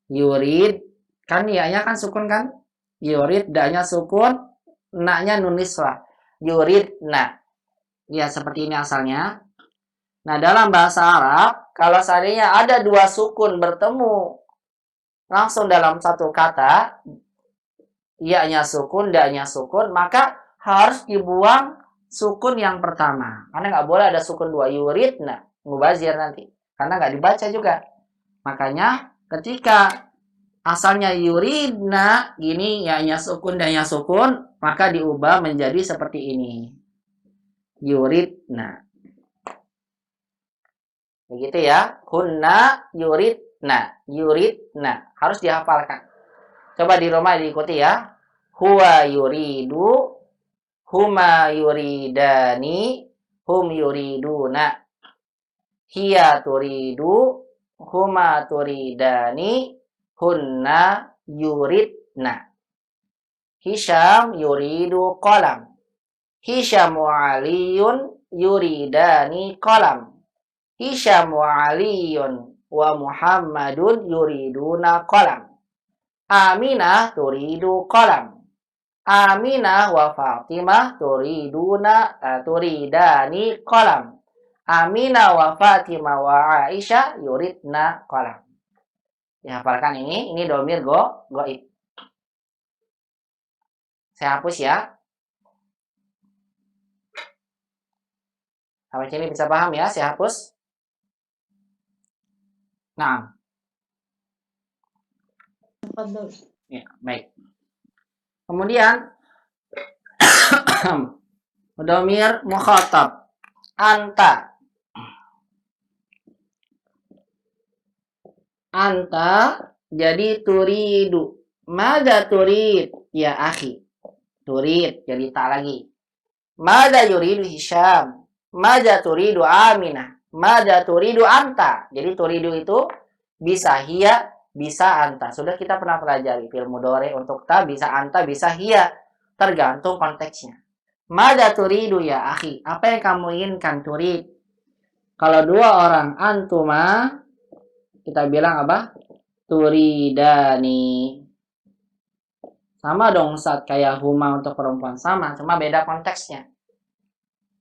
Speaker 1: Yurid. Kan ya-nya kan sukun kan? Yurid. Da-nya sukun. Na-nya nun niswah. Yuridna. Ya seperti ini asalnya. Nah dalam bahasa Arab. Kalau seandainya ada 2 sukun bertemu. Langsung dalam satu kata. Ya-nya sukun. Da-nya sukun. Maka harus dibuang sukun yang pertama. Karena nggak boleh ada sukun 2. Yuridna. Mubazir nanti. Karena nggak dibaca juga. Makanya ketika asalnya yuridna. Gini ya-nya sukun dan ya sukun. Maka diubah menjadi seperti ini. Yuridna. Begitu ya. Hunna yuridna. Yuridna. Harus dihafalkan. Coba di rumah diikuti ya. Huwa yuridu. Huma yuridani. Hum yuriduna. Hiya turidu. Huma turidani. Hunna yuridna. Hisham yuridu qalam. Hisham wa aliyun yuridani qalam. Hisham wa aliyun wa Muhammadun yuriduna qalam. Aminah turidu qalam. Aminah wa Fatimah turidani qalam. Aminah wa Fatimah wa Aisyah yuridna qalam. Dihafalkan ini domir goib. Saya hapus ya. Sampai sini bisa paham ya, saya hapus. Nah. Ya, baik. Kemudian domir mukhatab. Anta. Anta jadi turidu. Mada turid ya akhi. Turid jadi tak lagi. Mada yuridu Hisham. Mada turidu Aminah. Mada turidu anta. Jadi turidu itu bisa hiya, bisa anta. Sudah kita pernah pelajari fil mudhari untuk ta bisa anta, bisa hiya. Tergantung konteksnya. Mada turidu ya akhi. Apa yang kamu inginkan turid? Kalau 2 orang antuma kita bilang apa? Turidani. Sama dong Ustaz kayak huma untuk perempuan. Sama, cuma beda konteksnya.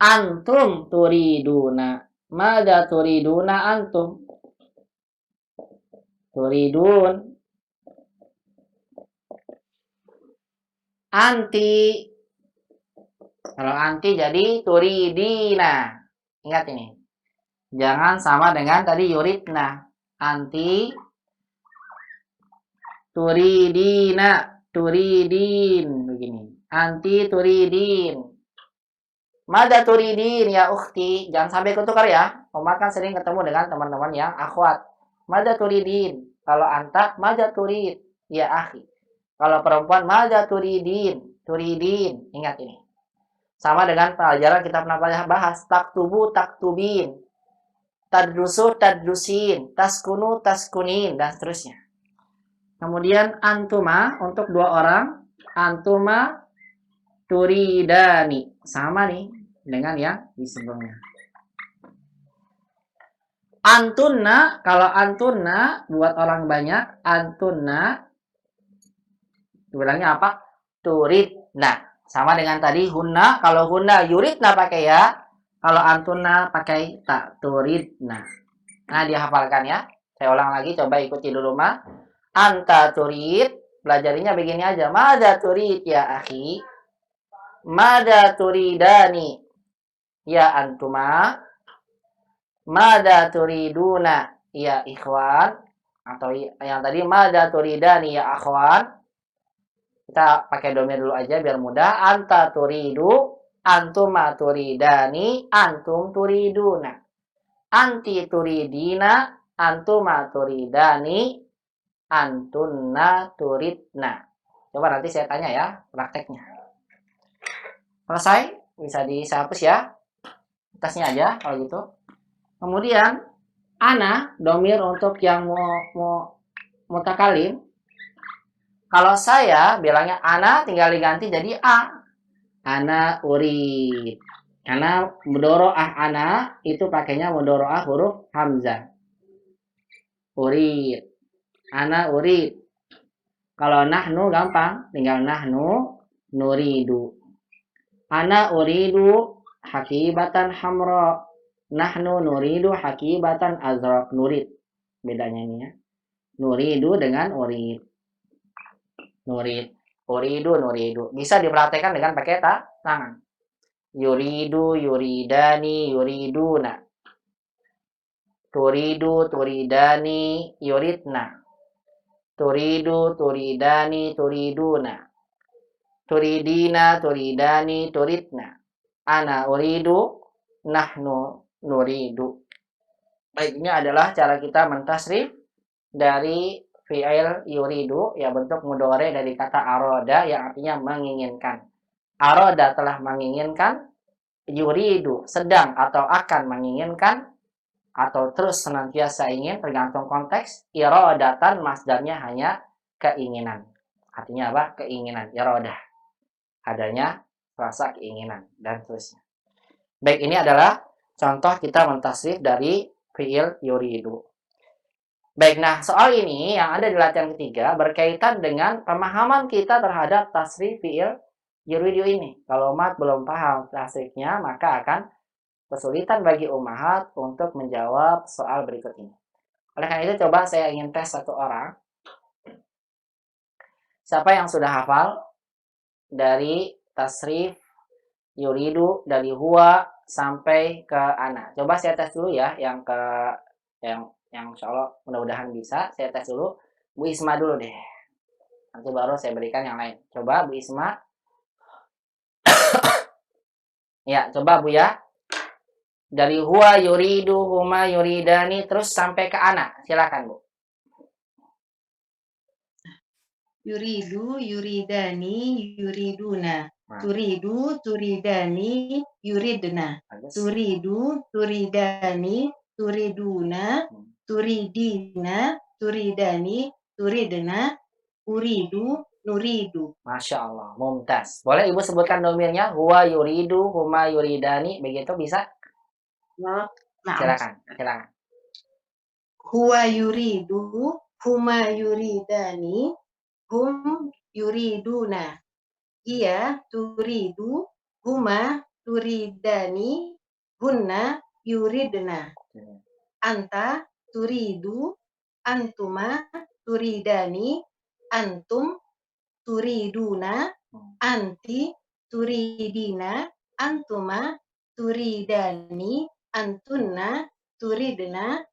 Speaker 1: Antum turiduna. Mada turiduna antum. Turidun. Anti. Kalau anti jadi turidina. Ingat ini. Jangan sama dengan tadi yuridna. Anti. Turidina. Turidin. Begini. Anti turidin. Mada turidin ya ukhti. Jangan sampai ketukar ya. Omar kan sering ketemu dengan teman-teman yang akhwat. Mada turidin. Kalau anta, mada turid. Ya akhi. Kalau perempuan, mada turidin. Turidin. Ingat ini. Sama dengan pelajaran kita pernah bahas. Taktubu, taktubin. Tadrusu, tadrusin. Taskunu, taskunin. Dan seterusnya. Kemudian antuma untuk 2 orang. Antuma turidani. Sama nih dengan yang di sebelumnya. Antunna, kalau antunna buat orang banyak, antunna bilangnya apa? Nah, sama dengan tadi hunna. Kalau hunna yuridna pakai ya. Kalau antunna pakai tak turidna. Nah, dihafalkan ya. Saya ulang lagi, coba ikuti dulu mah. Anta turid. Belajarinya begini aja. Mada turid ya akhi. Mada turidani ya antuma. Mada turiduna ya ikhwan. Atau yang tadi mada turidani ya akhwan. Kita pakai domir dulu aja biar mudah. Anta turidu, antuma turidani, antum turiduna. Anti turidina, antuma turidani, antunna turidna. Coba nanti saya tanya ya prakteknya. Selesai? Bisa dihapus ya. Tasnya aja kalau gitu. Kemudian ana domir untuk yang mau mutakalim. Kalau saya bilangnya ana tinggal diganti jadi a. Ana urid. Karena mudoro'ah ana itu pakainya mudoro'ah huruf hamzah. Urid. Ana urid. Kalau nahnu gampang. Tinggal nahnu nuridu. Ana uridu hakibatan hamra. Nahnu nuridu hakibatan azraq. Nurid. Bedanya ini ya. Nuridu dengan urid. Nurid. Uridu, nuridu. Bisa diperhatikan dengan pakai tangan. Yuridu, yuridani, yuriduna. Turidu, turidani, yuridna. Turidu, turidani, turiduna. Turidina, turidani, turidna. Ana uridu, nahnu nuridu. Baik, ini adalah cara kita mentasrif dari fi'il yuridu, ya bentuk mudhari dari kata aroda yang artinya menginginkan. Aroda telah menginginkan, yuridu sedang atau akan menginginkan, atau terus senantiasa ingin, tergantung konteks. Irodatan masdarnya hanya keinginan. Artinya apa? Keinginan, irodah. Adanya rasa keinginan dan seterusnya. Baik, ini adalah contoh kita mentasrif dari fi'il yuridu. Baik, nah soal ini yang ada di latihan ketiga berkaitan dengan pemahaman kita terhadap tasrif fi'il yuridu ini. Kalau umat belum paham tasrifnya, maka akan kesulitan bagi ummahat untuk menjawab soal berikut ini. Oleh karena itu, coba saya ingin tes satu orang. Siapa yang sudah hafal dari tasrif yuridu dari huwa sampai ke ana? Coba saya tes dulu ya, yang insya Allah mudah-mudahan bisa. Saya tes dulu Bu Isma dulu deh, nanti baru saya berikan yang lain. Coba Bu Isma. Ya, coba Bu ya. Dari huwa yuridu, huma yuridani, terus sampai ke ana. Silakan Bu.
Speaker 5: Yuridu, yuridani, yuriduna. Turidu, turidani, yuridna. Turidu, turidani, turiduna. Turidina, turidani, turidna. Uridu, nuridu.
Speaker 1: Masya Allah, mumtaz. Boleh Ibu sebutkan domirnya? Huwa yuridu, huma yuridani. Begitu bisa?
Speaker 5: Nah.
Speaker 1: Silakan.
Speaker 5: Huwa yuridu, huma yuridani, hum yuriduna. Ia turidu, huma turidani, hunna yuridna. Anta turidu, antuma turidani, antum turiduna, anti turidina, antuma turidani, antunna turidna,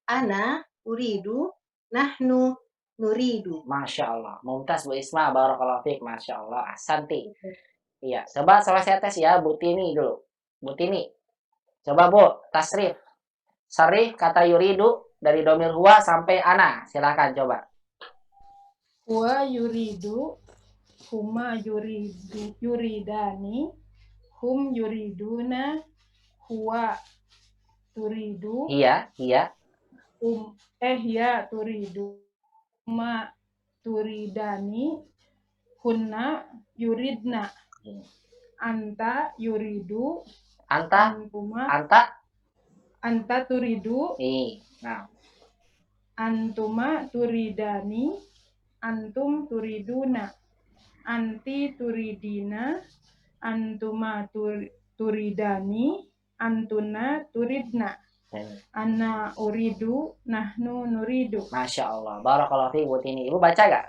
Speaker 5: ana uridu, nahnu nuridu.
Speaker 1: Masya Allah, mumtaz Bu Isma, barakallahu fiik, Masya Allah, ahsanti. Iya, coba saya tes ya, Bu Tini dulu. Bu Tini, coba Bu, tasrif. Sarif kata yuridu dari domir huwa sampai ana. Silakan coba.
Speaker 11: Huwa yuridu, huma yuridu, yuridani, hum yuriduna, huwa turidu.
Speaker 1: Iya.
Speaker 11: Ya turidu, huma turidani, hunna yuridna. Anta yuridu, anta turidu,
Speaker 1: nah.
Speaker 11: Antuma turidani, antum turiduna. Anti turidina, antuma turidani, antuna turidna. Ana uridu, nahnu nuridu.
Speaker 1: Masya Allah. Barakallahu fiik Bu Tini. Ibu baca gak?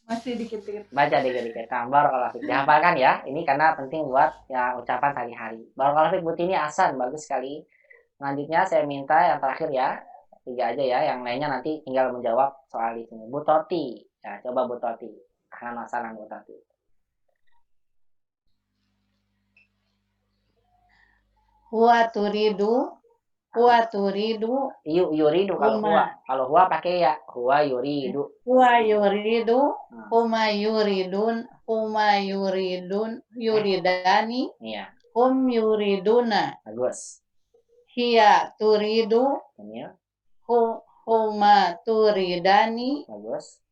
Speaker 11: Masih dikit-dikit.
Speaker 1: Baca dikit-dikit. Nah, barakallahu fiik. Dihafalkan ya. Ini karena penting buat ya ucapan sehari-hari. Barakallahu fiik Bu Tini, Ahsan, bagus sekali. Selanjutnya saya minta yang terakhir ya. 3 aja ya. Yang lainnya nanti tinggal menjawab soal di sini. Bu Toti. Ya, coba Bu Toti. Ahlan wa sahlan Bu Toti.
Speaker 7: Huwa turidu
Speaker 1: Yuridu kalau
Speaker 7: huma.
Speaker 1: huwa. Kalau huwa pakai ya. Huwa yuridu.
Speaker 7: Huwa yuridu huma yuridani
Speaker 1: Iya.
Speaker 7: hum yuriduna.
Speaker 1: Bagus.
Speaker 7: Hiya turidu
Speaker 1: Jamil.
Speaker 7: huma turidani
Speaker 1: Bagus.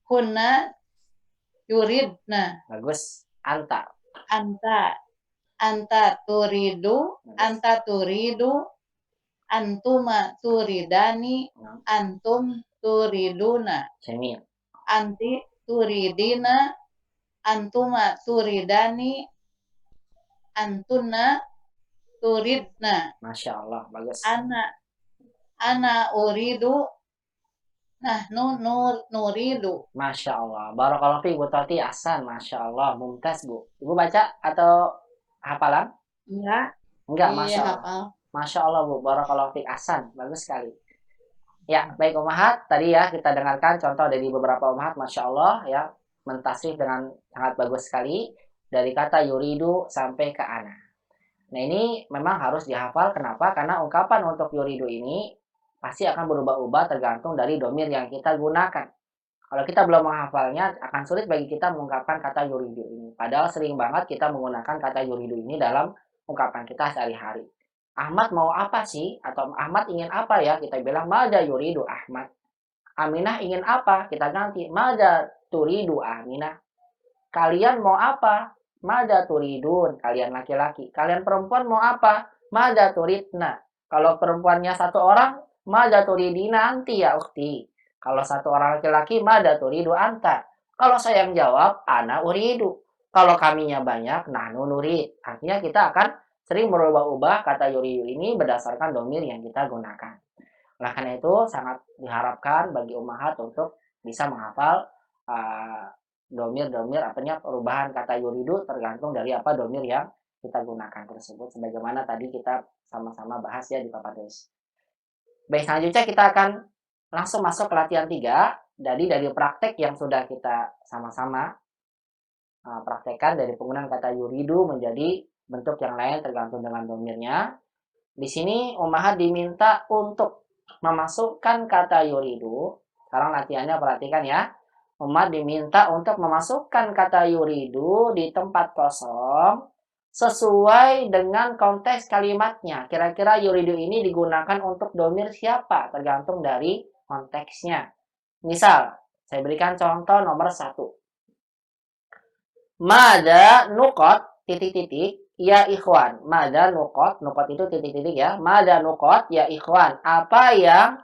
Speaker 7: hunna yuridna.
Speaker 1: Bagus. Anta.
Speaker 7: Anta turidu antuma turidani antum turiduna.
Speaker 1: Jamil.
Speaker 7: Anti turidina antuma turidani antuna turidna.
Speaker 1: Masya Allah. Bagus.
Speaker 7: Ana uridu nahnu nuridu.
Speaker 1: Masya Allah. Barakallahu fiik Bu Toti. Ahsan. Masya Allah. Mumtaz Bu. Ibu baca atau hafalan?
Speaker 7: Iya.
Speaker 1: Enggak.
Speaker 7: Iya,
Speaker 1: Masya Allah.
Speaker 7: hafal.
Speaker 1: Masya Allah Bu. Barakallahu fiik. Ahsan. Bagus sekali. Ya, baik Ummahat. Tadi ya kita dengarkan contoh dari beberapa Ummahat. Masya Allah ya. Mentasrif dengan sangat bagus sekali. Dari kata yuridu sampai ke ana. Nah ini memang harus dihafal. Kenapa? Karena ungkapan untuk yuridu ini pasti akan berubah-ubah tergantung dari domir yang kita gunakan. Kalau kita belum menghafalnya, akan sulit bagi kita mengungkapkan kata yuridu ini. Padahal sering banget kita menggunakan kata yuridu ini dalam ungkapan kita sehari-hari. Ahmad mau apa sih? Atau Ahmad ingin apa ya? Kita bilang, mada yuridu Ahmad. Aminah ingin apa? Kita ganti, mada turidu Aminah. Kalian mau apa? Mada turidun. Kalian laki-laki. Kalian perempuan mau apa? Mada turidna. Kalau perempuannya 1 orang, mada turidina anti ya ukhti. Kalau 1 orang laki-laki, mada turidu anta. Kalau saya yang jawab, ana uridu. Kalau kaminya banyak, nahnu nurid. Artinya kita akan sering berubah-ubah kata yuridu ini berdasarkan domir yang kita gunakan. Oleh karena itu, sangat diharapkan bagi ummahat untuk bisa menghafal domir-domir perubahan kata yuridu tergantung dari apa domir yang kita gunakan tersebut. Sebagaimana tadi kita sama-sama bahas ya di papan tulis. Baik, selanjutnya kita akan langsung masuk ke latihan 3. Dari praktek yang sudah kita sama-sama praktekkan dari penggunaan kata yuridu menjadi bentuk yang lain tergantung dengan domirnya. Di sini ummahat diminta untuk memasukkan kata yuridu. Sekarang latihannya perhatikan ya. Ummahat diminta untuk memasukkan kata yuridu di tempat kosong sesuai dengan konteks kalimatnya. Kira-kira yuridu ini digunakan untuk domir siapa? Tergantung dari konteksnya. Misal, saya berikan contoh nomor 1. Mada nukot titik-titik ya ikhwan. Mada nukot itu titik-titik ya. Mada nukot ya ikhwan. Apa yang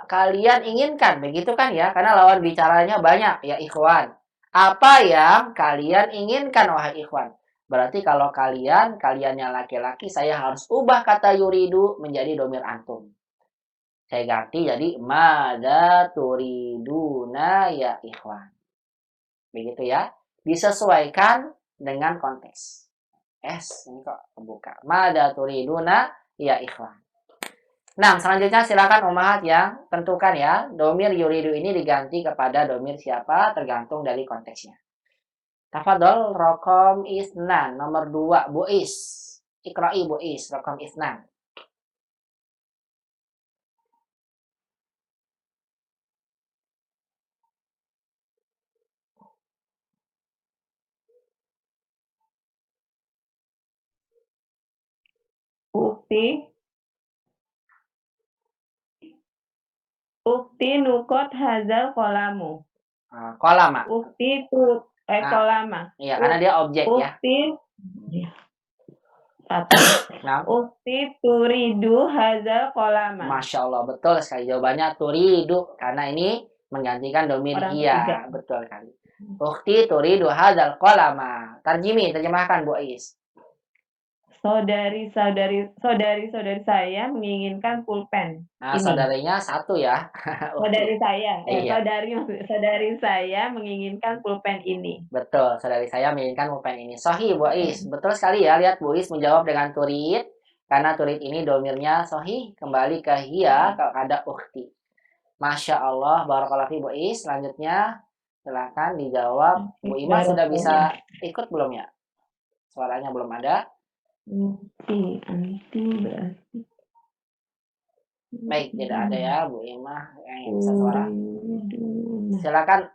Speaker 1: kalian inginkan? Begitu kan ya? Karena lawan bicaranya banyak ya ikhwan. Apa yang kalian inginkan wahai ikhwan? Berarti kalau kaliannya laki-laki, saya harus ubah kata yuridu menjadi domir antum. Saya ganti jadi mada turiduna ya ikhwan. Begitu ya. Disesuaikan dengan konteks. Ini kok kebuka. Mada turiduna ya ikhwan. Nah, selanjutnya silakan ummahat yang tentukan ya. Domir yuridu ini diganti kepada domir siapa tergantung dari konteksnya. Tafadhol rokom isnan nomor 2 Bu Is. Iqra'i Bu Is rokom isnan.
Speaker 3: Ukti nukot hazal kolamu.
Speaker 1: Kolama.
Speaker 3: Ukti kolama.
Speaker 1: Iya, karena dia objek ya.
Speaker 3: Ukti turidu hazal kolama.
Speaker 1: Masya Allah, betul sekali jawabannya turidu. Karena ini menggantikan domir
Speaker 3: Orang
Speaker 1: hiya.
Speaker 3: ketiga.
Speaker 1: Betul kali. Ukhti turidu hadzal qalama. Terjemahkan Bu Ais.
Speaker 3: Saudari saya menginginkan pulpen
Speaker 1: Nah,
Speaker 3: ini.
Speaker 1: saudarinya satu ya.
Speaker 3: Saudari saya,
Speaker 1: Iya.
Speaker 3: saudari saya menginginkan pulpen ini.
Speaker 1: Betul, saudari saya menginginkan pulpen ini. Sahih Bu Ais. Betul sekali ya. Lihat Bu Ais menjawab dengan turid. Karena turid ini domirnya sahih. Kembali ke hiya kalau ada ukhti. Masya Allah. Barakallahu fi Bu Ais. Selanjutnya silakan dijawab. Bu Ima sudah bisa ikut belum ya? Suaranya belum ada.
Speaker 3: Anti berarti.
Speaker 1: Baik, tidak ada ya Bu Ima yang bisa suara. Silakan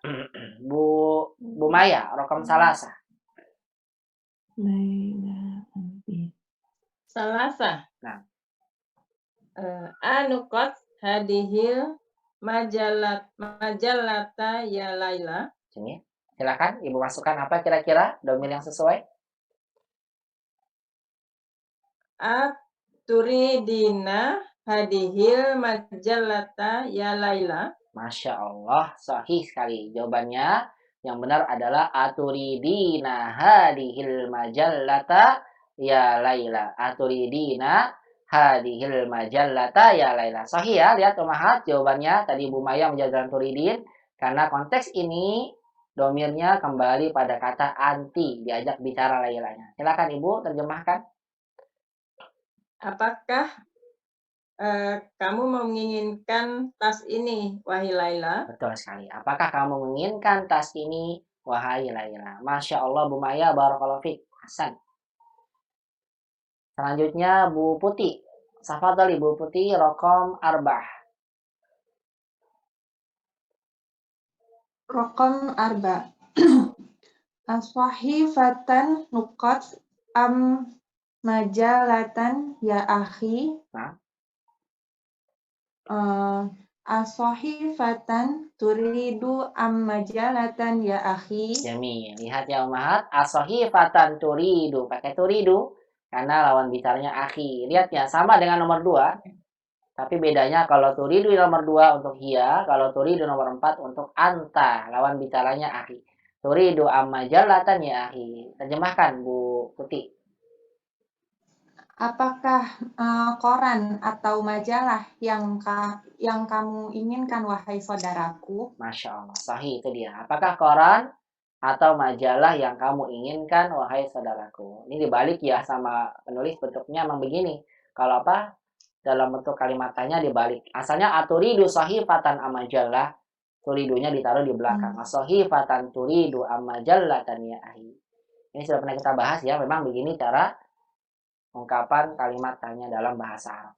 Speaker 1: Bu Maya, Rokam Salasa.
Speaker 8: Salasa.
Speaker 1: Nah.
Speaker 8: Anukot hadihil majalata ya Laila.
Speaker 1: Sini. Silakan Ibu masukkan apa kira-kira domir yang sesuai?
Speaker 8: Turidina hadihil majalata ya Laila.
Speaker 1: Masya Allah, sahih sekali. Jawabannya yang benar adalah aturidina hadihil majallata ya Laila. Aturidina hadihil majallata ya Laila. Sahih ya, lihat Umahat jawabannya. Tadi Bu Maya menjawab turidin. Karena konteks ini domirnya kembali pada kata anti. Diajak bicara Lailanya. Silakan Ibu terjemahkan.
Speaker 8: Apakah kamu menginginkan tas ini, wahai Laila?
Speaker 1: Betul sekali. Apakah kamu menginginkan tas ini, wahai Laila? Masya Allah, Bu Maya, barakallahu fiik. Hasan. Selanjutnya Bu Putih. Safadhali Bu Putih, Rokom Arbah.
Speaker 4: Rokom Arba. Aswahifatan nukat majalatan ya akhi.
Speaker 1: Nah.
Speaker 4: Aswahifatan turidu majalatan ya akhi.
Speaker 1: Jamil. Lihat ya Umahat. Aswahifatan turidu. Pakai turidu. Karena lawan bicaranya akhi. Lihat ya. Sama dengan nomor 2. Tapi bedanya kalau turidu nomor 2 untuk hiya. Kalau turidu nomor 4 untuk anta. Lawan bicaranya akhi. Turidu majalatan ya akhi. Terjemahkan Bu Putih.
Speaker 4: Apakah koran atau majalah yang kamu inginkan, wahai saudaraku?
Speaker 1: Masya Allah, sahih itu dia. Apakah koran atau majalah yang kamu inginkan, wahai saudaraku? Ini dibalik ya sama penulis, bentuknya memang begini. Kalau apa? Dalam bentuk kalimat tanya dibalik. Asalnya aturidu sahifatan amajalah, turidunya ditaruh di belakang. Sahifatan turidu amajallatan ya ahi. Ini sudah pernah kita bahas ya. Memang begini cara ungkapan kalimat tanya dalam bahasa Arab.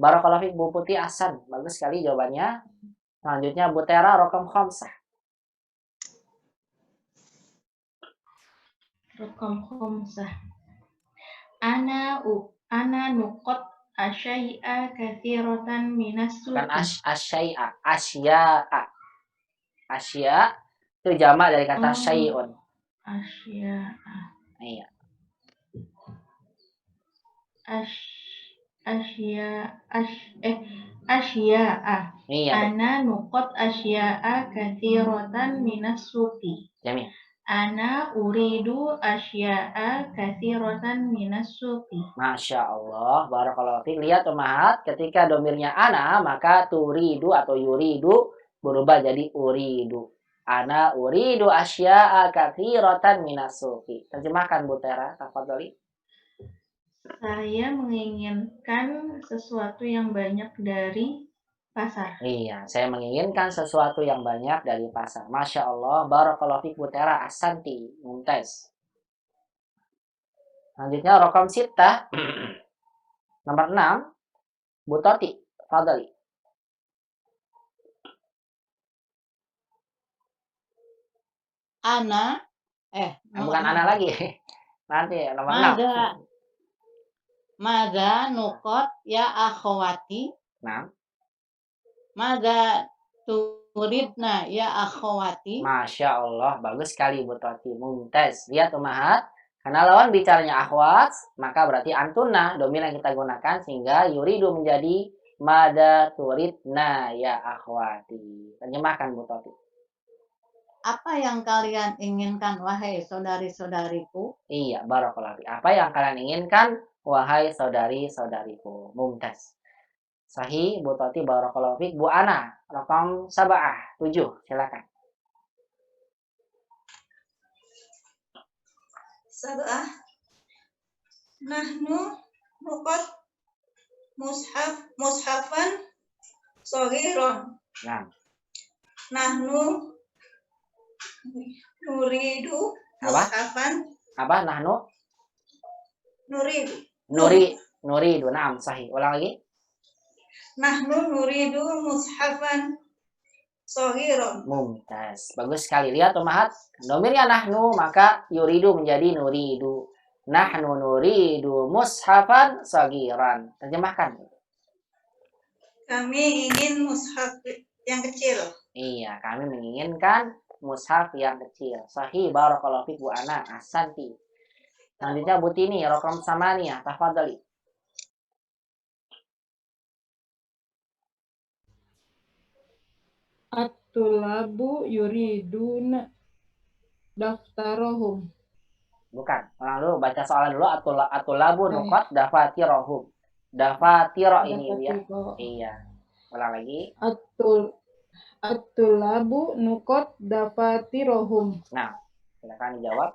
Speaker 1: Barakallahu fiik Bu Putih Ahsan. Bagus sekali jawabannya. Selanjutnya Bu Tera Rokam Khamsah.
Speaker 6: Rokam Khamsah. Ana nukot asyai'a katsiratan minas suq.
Speaker 1: Bukan asyai'a, asya'a. Asya itu jamak dari kata syai'un.
Speaker 6: Asya'a.
Speaker 1: Iya.
Speaker 6: Asya'a.
Speaker 1: Iya.
Speaker 6: Ana nukot asya'a katsiratan minas suqi.
Speaker 1: Jamil.
Speaker 6: Ana uridu asya'a katsiratan minas suqi.
Speaker 1: Masya Allah, barakallahu fiik. Lihat Umahat, ketika domirnya ana, maka turidu atau yuridu berubah jadi uridu. Ana uridu asya'a katsiratan minas suqi. Terjemahkan Bu Tera, tafadhali.
Speaker 6: Saya menginginkan sesuatu yang banyak dari pasar.
Speaker 1: Iya, saya menginginkan sesuatu yang banyak dari pasar. Masya Allah, barakallahu fiik Bu Tera, ahsanti, mumtaz. Selanjutnya Rokam Sittah. Nomor 6. Bu Toti, fadhali.
Speaker 7: Ana.
Speaker 1: Bukan ana lagi. Nanti nomor 6.
Speaker 7: Mada nukot ya akhwati.
Speaker 1: Nah.
Speaker 7: Mada turidna ya akhwati.
Speaker 1: Masya Allah, bagus sekali Bu Toti, mumtaz. Lihat Umahat, karena lawan bicaranya akhwat, maka berarti antuna, domir yang kita gunakan, sehingga yuridu menjadi Mada turidna ya akhwati. Terjemahkan Bu Toti.
Speaker 7: Apa yang kalian inginkan, wahai saudari-saudariku?
Speaker 1: Iya, barakallahu fiik. Apa yang kalian inginkan, wahai saudari-saudariku? Mumtaz. Sahih, Bu Toti, barakallahu fiik. Bu Ana, rakam 7, silakan.
Speaker 2: Sab'ah. Nahnu nuqat mushafan saghiran.
Speaker 1: Nah,
Speaker 2: Nahnu nuridu
Speaker 1: Apa?
Speaker 2: mushafan
Speaker 1: apa nahnu?
Speaker 2: nuridu.
Speaker 1: Nuridu. Naam, sahih. Ulang lagi.
Speaker 2: Nahnu nuridu mushafan saghiran.
Speaker 1: Mumtaz. Bagus sekali. Lihat Ummahat. Domirnya nahnu, maka yuridu menjadi nuridu. Nahnu nuridu mushafan sagiran. Terjemahkan.
Speaker 2: Kami ingin mushaf yang kecil.
Speaker 1: Iya, kami menginginkan mushaf yang kecil. Sahih, barakallahu fiik Bu Ana. Ahsanti. Selanjutnya Bu Tini, rakam 8, tafadhali.
Speaker 11: At-tulabu yuriduna daftarahum.
Speaker 1: Bukan. Ulang dulu, baca soalan dulu. Atulabu nuqat dafatirahum. Dafatiro ini ya. Iya. Ulang lagi.
Speaker 11: At-tulabu nuqat dafatirahum.
Speaker 1: Nah, silakan dijawab.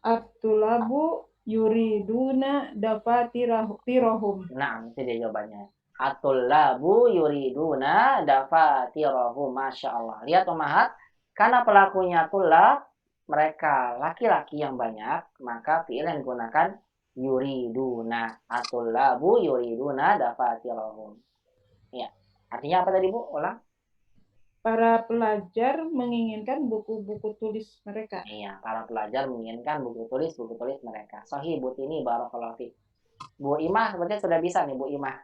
Speaker 11: At-tulabu yuriduna dafatirahum.
Speaker 1: Nah, itu dia jawabannya. Atulabu yuriduna dafatirahum. Masya Allah. Lihat Ummahat. Karena pelakunya tulab, mereka laki-laki yang banyak, maka fi'il yang digunakan yuriduna. Atulabu yuriduna dafatirahum. Ya. Artinya apa tadi Bu? Ulang.
Speaker 11: Para pelajar menginginkan buku-buku tulis mereka.
Speaker 1: Iya, para pelajar menginginkan buku tulis mereka. Sahih Bu Tini, barakallahu fiik. Bu Imah, sepertinya sudah bisa nih Bu Imah.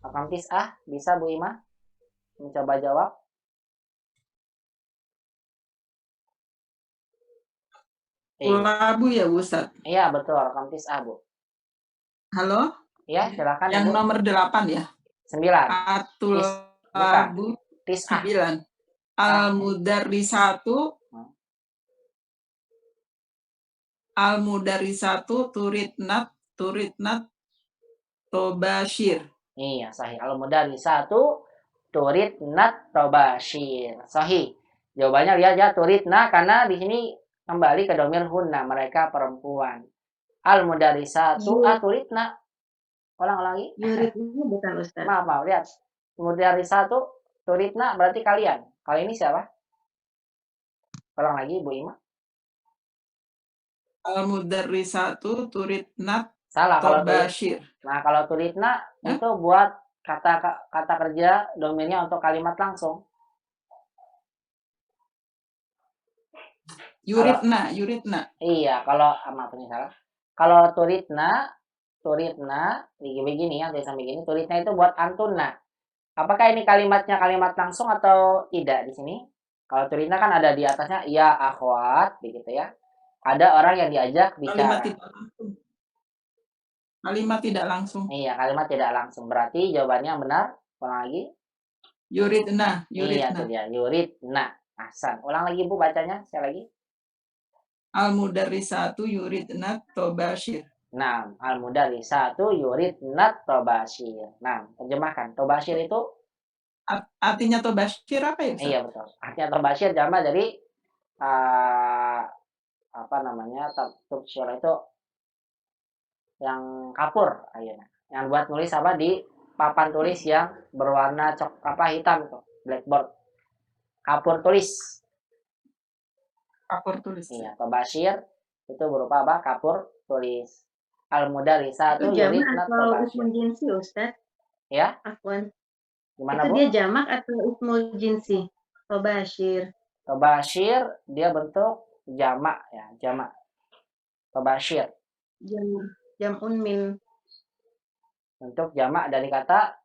Speaker 1: Rakam 9, bisa Bu Imah? Mencoba jawab.
Speaker 8: Tulabu ya Bu Ustaz.
Speaker 1: Iya, betul, rakam 9 Bu.
Speaker 8: Halo?
Speaker 1: Iya, silakan
Speaker 8: Yang
Speaker 1: Bu.
Speaker 8: nomor 8 ya?
Speaker 1: 9.
Speaker 8: Atulabu 9. Al-mudarrisatu turidnat tobashir.
Speaker 1: Iya, sahih. Al-mudarrisatu turidnat tobashir. Sahih. Jawabannya lihat ya, turidna, karena di sini kembali ke domir hunna, mereka perempuan. Al-mudarrisatu turidna. Ulang lagi.
Speaker 9: Yuridnya bukan Ustaz.
Speaker 1: Maaf, lihat. Mudarrisatu turidna berarti kalian. Kalau ini siapa? Ulang lagi Bu Ima.
Speaker 8: Al-mudarrisatu turidnat
Speaker 1: Salah kalau
Speaker 8: tobashir.
Speaker 1: Nah, kalau turidna itu buat kata kerja domirnya untuk kalimat langsung.
Speaker 8: Yuridna.
Speaker 1: Iya, kalau maaf ini salah. Kalau turidna begini ya, tulisan begini. Turidna itu buat antunna. Apakah ini kalimatnya kalimat langsung atau tidak di sini? Kalau turidna kan ada di atasnya ya akhwat, begitu ya. Ada orang yang diajak bicara.
Speaker 8: Kalimat tidak langsung.
Speaker 1: Iya, kalimat tidak langsung. Berarti jawabannya benar. Ulang lagi.
Speaker 8: Yuridna.
Speaker 1: Iya, itu dia. Yuridna. Ahsan. Ulang lagi Bu bacanya. Sekali lagi.
Speaker 8: Al-mudarrisatu yuridna tobashir.
Speaker 1: Nah, al-mudarrisatu yuridna tobashir. Nah, terjemahkan. Tobashir itu
Speaker 8: artinya tobashir apa ya?
Speaker 1: Iya, betul. Artinya tobashir jamak dari apa namanya? Tobashir itu yang kapur akhirnya. Yang buat nulis apa di papan tulis yang berwarna hitam itu, blackboard. Kapur tulis.
Speaker 8: Kapur tulis.
Speaker 1: Iya, tobashir itu berupa apa? Kapur tulis. Al-mudarrisatu yuridna
Speaker 9: atau
Speaker 1: tobashir.
Speaker 9: ismul jinsi Ustaz?
Speaker 1: Ya?
Speaker 9: Afwan.
Speaker 1: Gimana
Speaker 9: Itu
Speaker 1: Bu?
Speaker 9: dia jamak atau ismul jinsi? Tobashir.
Speaker 1: Tobashir dia bentuk jamak ya, jamak. Tobashir.
Speaker 9: Jam'un min.
Speaker 1: Bentuk jamak dari kata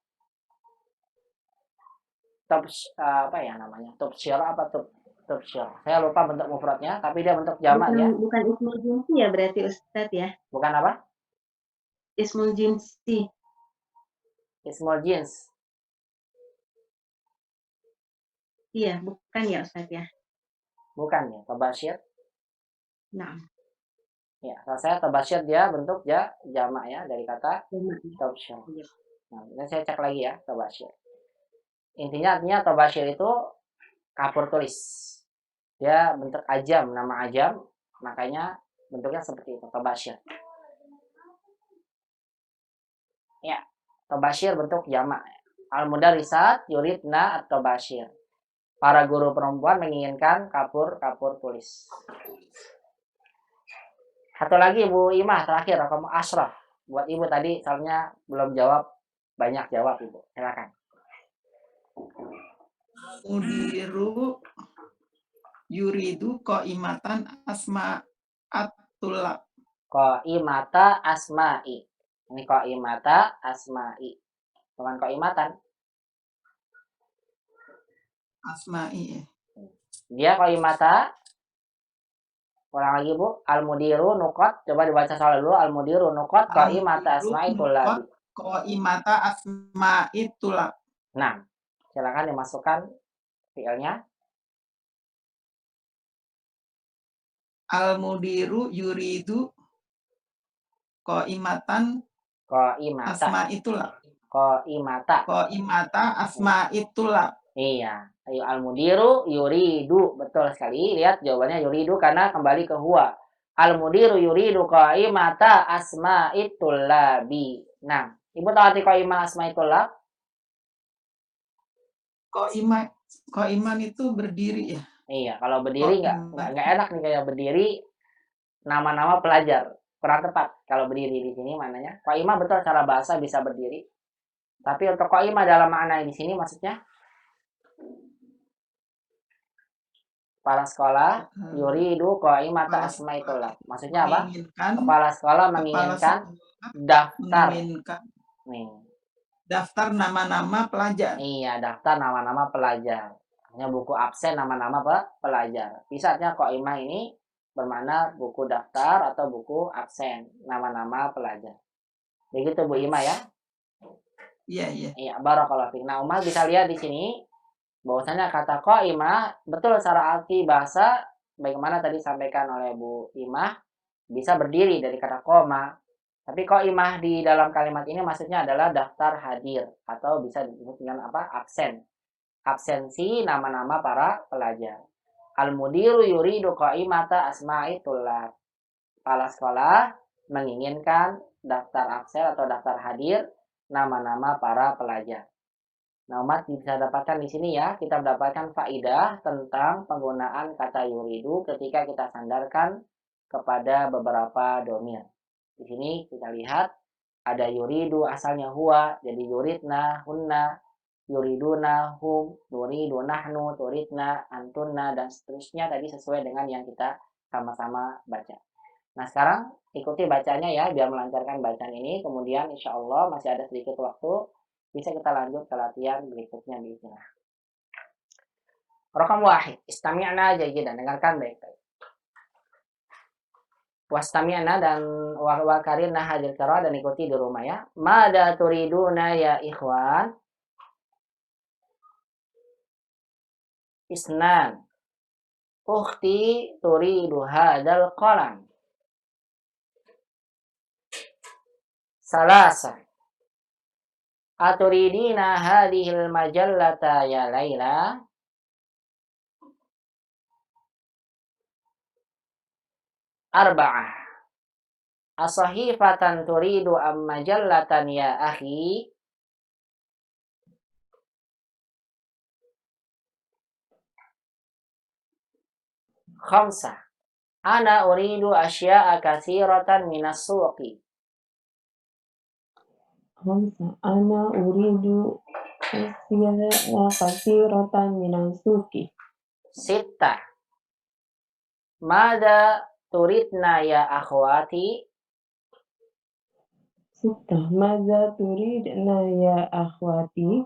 Speaker 1: apa ya namanya? Tobshir apa tobshir. Saya lupa bentuk mufradnya, tapi dia bentuk jamak ya.
Speaker 9: Bukan ismul jinsi ya berarti Ustaz ya?
Speaker 1: Bukan apa?
Speaker 9: Ismul jinsi.
Speaker 1: Ismul jins.
Speaker 9: Iya, bukan ya Ustaz ya.
Speaker 1: Bukan ya, tabasyir.
Speaker 9: Nah,
Speaker 1: Ya, kalau saya tabasyir dia bentuk jamak ya dari kata tabasyir.
Speaker 9: Iya.
Speaker 1: Nah, ini saya cek lagi ya tabasyir. Intinya artinya tabasyir itu kapur tulis. Dia bentuk ajam, nama ajam, makanya bentuknya seperti itu, tabasyir. Ya, tabasyir bentuk jamak. Al-mudarrisat yuridna at-tabasyir. Para guru perempuan menginginkan kapur tulis. Satu lagi Ibu Imah terakhir, kamu Ashraf. Buat Ibu tadi soalnya belum jawab, banyak jawab Ibu. Silakan.
Speaker 8: Mudiru yuridu qaimatan asma'at-tulab.
Speaker 1: Qaimata asma'i. Ini qaimata asma'i. Bukan qaimatan.
Speaker 8: Asma'i.
Speaker 1: Dia qaimata. Ulang lagi Bu. Al-mudiru nukot. Coba dibaca soal dulu. Al-mudiru nukot qaimata asma'i tulab.
Speaker 8: Qaimata asma'i tulab.
Speaker 1: Nah, silakan dimasukkan fiilnya.
Speaker 8: Al-mudiru yuridu qaimatan asma'i tulab. Qaimata asma'i tulab.
Speaker 1: Iya. Ayo al-mudiru yuridu. Betul sekali. Lihat jawabannya yuridu karena kembali ke huwa. Al-mudiru yuridu qaimata asma'i tulabi. Nah, Ibu tahu arti qaimah asma'i tulab?
Speaker 8: Qaiman itu berdiri ya.
Speaker 1: Iya, kalau berdiri nggak enak nih kayak berdiri nama-nama pelajar. Kurang tepat kalau berdiri di sini mananya. Qaimah betul secara bahasa bisa berdiri. Tapi untuk qaimah dalam makna di sini maksudnya kepala sekolah yuridu qaimata asma'i tulab. Maksudnya apa? Kepala sekolah menginginkan daftar. Nih.
Speaker 8: Daftar nama-nama pelajar.
Speaker 1: Iya, daftar nama-nama pelajar. Hanya buku absen nama-nama pelajar. Pisatnya qaimah ini bermakna buku daftar atau buku absen nama-nama pelajar. Begitu Bu Ima ya?
Speaker 8: Iya.
Speaker 1: Iya, barakallahu fiik. Nah, Umar bisa lihat di sini bahwasanya kata qaimah betul secara arti bahasa bagaimana tadi disampaikan oleh Bu Imah bisa berdiri dari kata qoma. Tapi qaimah di dalam kalimat ini maksudnya adalah daftar hadir atau bisa disebut dengan apa? Absen. Absensi nama-nama para pelajar. Al-mudiru yuridu qaimata asma'i tulab. Kepala sekolah menginginkan daftar absen atau daftar hadir nama-nama para pelajar. Nah, umat bisa dapatkan di sini ya, kita mendapatkan faidah tentang penggunaan kata yuridu ketika kita sandarkan kepada beberapa domir. Di sini kita lihat ada yuridu asalnya huwa, jadi yuridna, hunna, yuriduna, hum, nuridu, nahnu, turidna, antunna, dan seterusnya tadi sesuai dengan yang kita sama-sama baca. Nah, sekarang ikuti bacanya ya, biar melancarkan bacaan ini. Kemudian insya Allah masih ada sedikit waktu, bisa kita lanjut ke latihan berikutnya bismillah. Rakam wahid, istami'na jayidan, dengarkan baik-baik. Wastami'na dan wakarirna hadir kara dan ikuti di rumah ya. Mada turiduna ya ikhwan? Isnan. Ukhti turidu hadal qalam. Salasa. Aturidina hadhil majallata ya Laila? Arba'ah. Asahifatan turidu am majallatan ya akhi? Khamsah. Ana uridu asya'a katsiratan minas suqi.
Speaker 3: Khamsah. Ana uridu asya'a katsiratan minas suqi.
Speaker 1: Sittah. Mada turidna ya akhwati?
Speaker 3: Sittah. Mada turidna ya akhwati?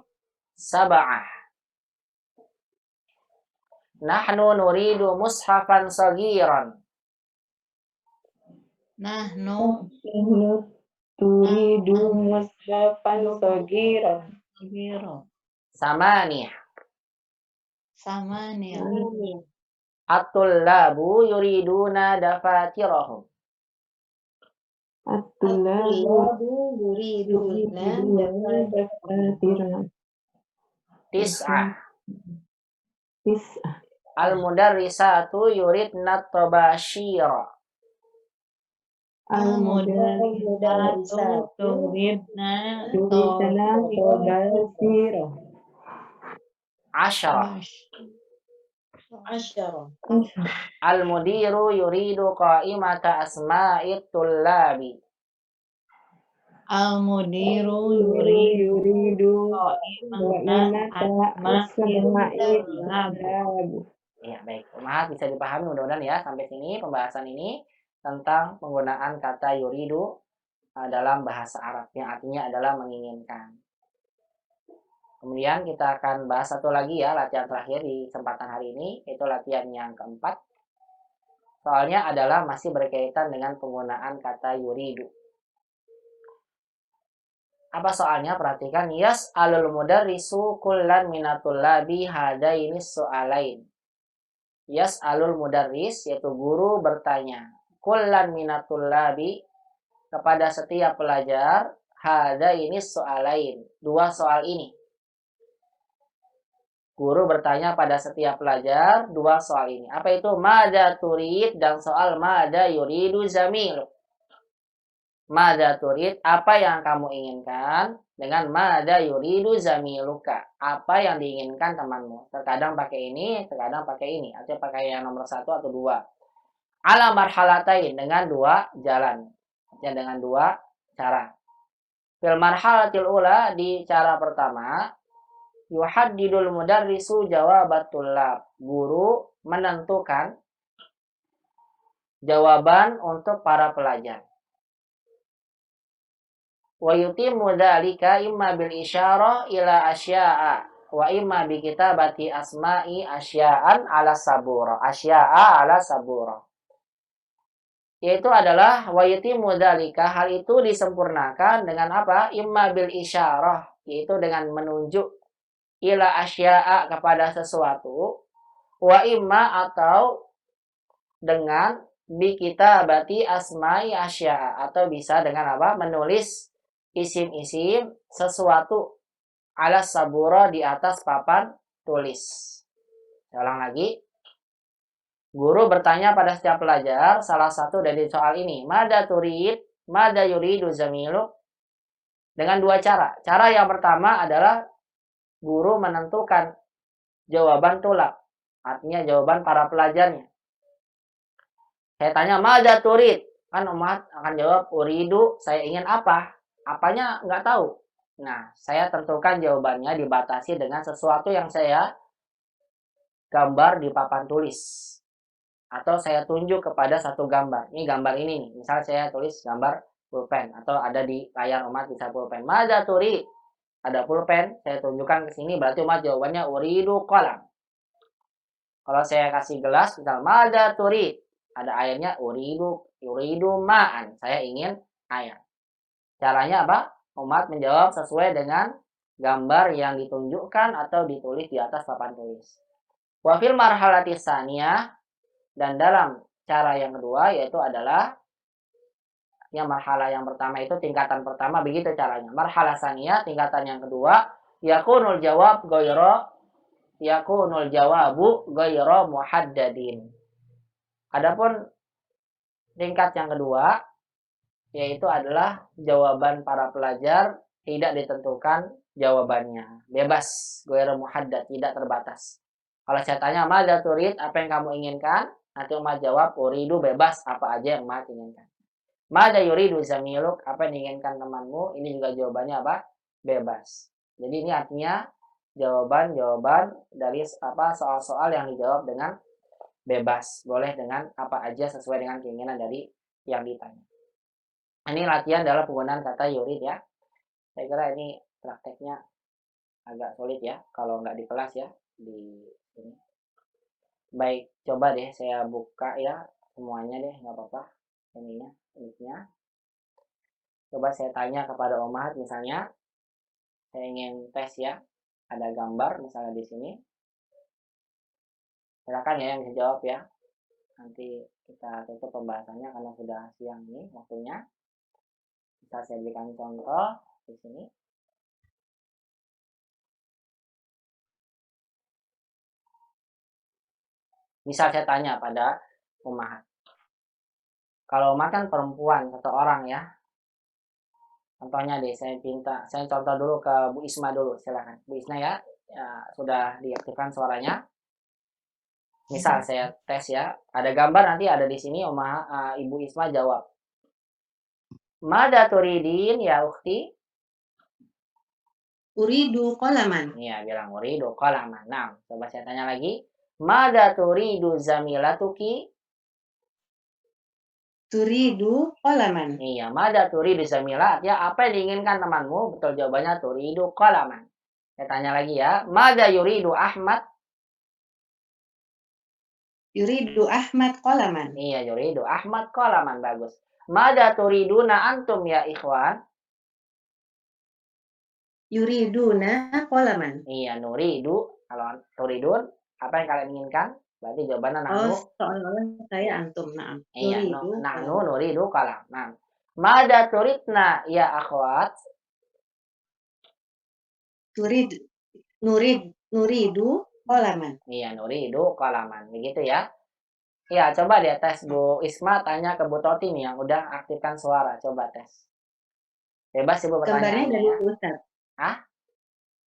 Speaker 1: Sab'ah. Nahnu nuridu mushafan saghiran.
Speaker 7: Nahnu
Speaker 3: Turidu yuridu mushafan saghiran.
Speaker 1: Samaniyah.
Speaker 7: Samaniyah.
Speaker 1: At-tullabu yuriduna dafatirahum.
Speaker 9: At-tullabu yuriduna dafatira.
Speaker 1: Tis'ah.
Speaker 9: Tis'ah.
Speaker 1: Al-mudarrisatu yuridna tabashira.
Speaker 9: Al-mudarrisatu
Speaker 7: turidna
Speaker 9: yuridna tabashira.
Speaker 1: Asyarah.
Speaker 7: Asyara.
Speaker 1: Al-mudiru yuridu qa'imata asma'it tullabi.
Speaker 7: Al-mudiru
Speaker 9: Yuridu
Speaker 7: qa'imata
Speaker 9: asma'it
Speaker 7: tullabi.
Speaker 1: Ya, baik. Maaf, bisa dipahami mudah-mudahan ya sampai sini pembahasan ini tentang penggunaan kata yuridu dalam bahasa Arab yang artinya adalah menginginkan. Kemudian kita akan bahas satu lagi ya, latihan terakhir di kesempatan hari ini, yaitu latihan yang keempat. Soalnya adalah masih berkaitan dengan penggunaan kata yuridu. Apa soalnya? Perhatikan. Yas'alul mudarrisu kullan minatul labi hadaini so'alain. Yas'alul mudarris, yaitu guru bertanya. Kullan minatul labi, kepada setiap pelajar. Hadaini so'alain, dua soal ini. Guru bertanya pada setiap pelajar dua soal ini. Apa itu? Mada turid dan soal mada yuridu zamil. Mada turid, apa yang kamu inginkan? Dengan mada yuridu zamiluka, apa yang diinginkan temanmu. Terkadang pakai ini, terkadang pakai ini. Artinya pakai yang nomor 1 atau 2. Ala marhalatain, dengan dua jalan. Artinya dengan dua cara. Fil marhalatil ula, di cara pertama, yuhaddidul mudarrisu jawabat tullab. Guru menentukan jawaban untuk para pelajar. Wa yutimmu dzalika imma bil isyarah ila asya'a wa imma bi kitabati asma'i asya'an ala sabura. Asya'a ala sabura. Yaitu adalah wa yutimmu dzalika, hal itu disempurnakan dengan apa? Imma bil isyarah, yaitu dengan menunjuk ila asya'a, kepada sesuatu, wa imma, atau dengan bi kitabati asma'i asya'a, atau bisa dengan apa? Menulis isim-isim sesuatu ala sabura, di atas papan tulis. Saya ulang lagi. Guru bertanya pada setiap pelajar salah satu dari soal ini. Mada turid, mada yuridu zamilu. Dengan dua cara. Cara yang pertama adalah guru menentukan jawaban tulab. Artinya jawaban para pelajarnya. Saya tanya, mada turid. Kan umat akan jawab, uridu, saya ingin apa? Apanya nggak tahu. Nah, saya tentukan jawabannya dibatasi dengan sesuatu yang saya gambar di papan tulis. Atau saya tunjuk kepada satu gambar. Ini gambar ini nih. Misal saya tulis gambar pulpen. Atau ada di layar umat bisa pulpen. Mada turid. Ada pulpen. Saya tunjukkan ke sini. Berarti umat jawabannya uridu qalam. Kalau saya kasih gelas. Misal mada turid. Ada airnya uridu ma'an. Saya ingin air. Caranya apa? Umat menjawab sesuai dengan gambar yang ditunjukkan atau ditulis di atas papan tulis. Wa fil marhalatis tsaniyah, dan dalam cara yang kedua, yaitu adalah yang marhalah yang pertama itu tingkatan pertama, begitu caranya. Marhalah tsaniyah, tingkatan yang kedua, yakunul jawabu ghairu muhaddadin. Adapun tingkat yang kedua, yaitu adalah jawaban para pelajar tidak ditentukan jawabannya. Bebas, ghairu muhaddad, tidak terbatas. Kalau saya tanya, mada turid, apa yang kamu inginkan? Nanti umat jawab, uridu, bebas, apa aja yang umat inginkan. Mada yuridu zamiluk, apa yang diinginkan temanmu? Ini juga jawabannya apa? Bebas. Jadi ini artinya jawaban-jawaban dari apa soal-soal yang dijawab dengan bebas. Boleh dengan apa aja sesuai dengan keinginan dari yang ditanya. Ini latihan dalam penggunaan kata yurid ya. Saya kira ini prakteknya agak sulit ya kalau nggak di kelas ya, di sini. Baik, coba deh saya buka ya semuanya deh, nggak apa-apa ininya. Coba saya tanya kepada Ummahat misalnya, saya ingin tes ya, ada gambar misalnya di sini. Silakan ya yang bisa jawab ya. Nanti kita tutup pembahasannya karena sudah siang nih waktunya. Bisa saya berikan contoh di sini. Misal saya tanya pada Ummahat. Kalau Ummahat kan perempuan, satu orang ya. Contohnya deh, saya contoh dulu ke Bu Isma dulu, silakan. Bu Isma ya, sudah diaktifkan suaranya. Misal saya tes ya, ada gambar nanti ada di sini, Ibu Isma jawab. Mada turidin ya ukhti?
Speaker 9: Uridu qalaman.
Speaker 1: Iya, bilang uridu qalaman. Nah, coba saya tanya lagi. Mada turidu zamilatuki?
Speaker 9: Turidu qalaman.
Speaker 1: Iya, mada turidu zamilat. Ya, apa yang diinginkan temanmu? Betul jawabannya turidu qalaman. Saya tanya lagi ya. Mada yuridu Ahmad?
Speaker 9: Yuridu Ahmad qalaman.
Speaker 1: Iya, yuridu Ahmad qalaman. Bagus. Mada turiduna antum ya ikhwan?
Speaker 9: Yuriduna qalaman.
Speaker 1: Iya, nuridu. Kalau turidun, apa yang kalian inginkan? Berarti jawabannya nahnu.
Speaker 9: Oh, seolah-olah saya antum. Naam.
Speaker 1: Iya,
Speaker 9: Nuridu
Speaker 1: nahnu nuridu qalam. Nah. Mada turidna ya akhwat?
Speaker 9: Nuridu qalaman.
Speaker 1: Iya, nuridu qalaman. Begitu ya. Iya, coba deh tes Bu Isma, tanya ke Bu Toti nih yang udah aktifkan suara. Coba tes. Bebas Ibu
Speaker 9: Gambarnya
Speaker 1: pertanyaannya
Speaker 9: dari
Speaker 1: ya.
Speaker 9: Ustaz.
Speaker 1: Hah?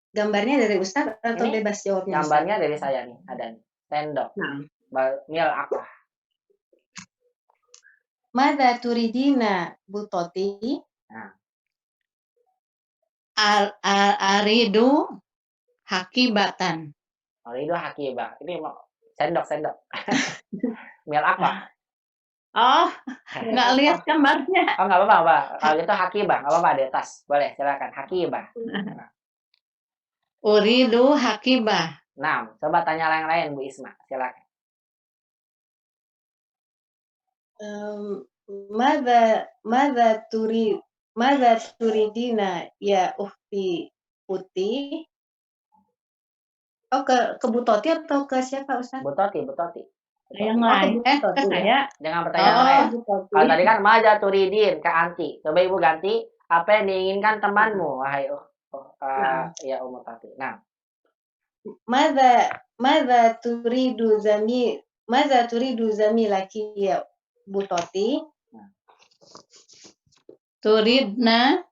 Speaker 9: Gambarnya dari Ustaz atau
Speaker 1: Ini
Speaker 9: bebas jawabnya?
Speaker 1: Gambarnya
Speaker 9: Ustaz?
Speaker 1: dari saya nih, ada nih. Sendok.
Speaker 9: Nah.
Speaker 1: Mil apa?
Speaker 5: Mada turidina butoti?
Speaker 1: Nah.
Speaker 5: Aridu hakibatan.
Speaker 1: Aridu hakibah. Ini mau sendok. Mil apa?
Speaker 5: Oh, nggak lihat gambarnya.
Speaker 1: Oh, nggak apa-apa, Mbak. Kalau gitu hakibah, nggak apa-apa di atas. Boleh, silakan. Hakibah.
Speaker 5: Uridu hakibah.
Speaker 1: Nah, coba tanya yang lain Bu Isma, silakan.
Speaker 9: Mada turidina ya ukhti Uti? Oh, ke Bu Toti atau ke siapa Ustaz?
Speaker 1: Bu Toti.
Speaker 5: Yang lain. Ke saya.
Speaker 1: Jangan pertanyaan saya. Kalau tadi kan maja turidin ke anti. Coba Ibu ganti. Apa yang diinginkan temanmu? Wahai ya Ummu Tati. Nah.
Speaker 9: Mada turidu zamilaki ya Bu Toti?
Speaker 5: Turidna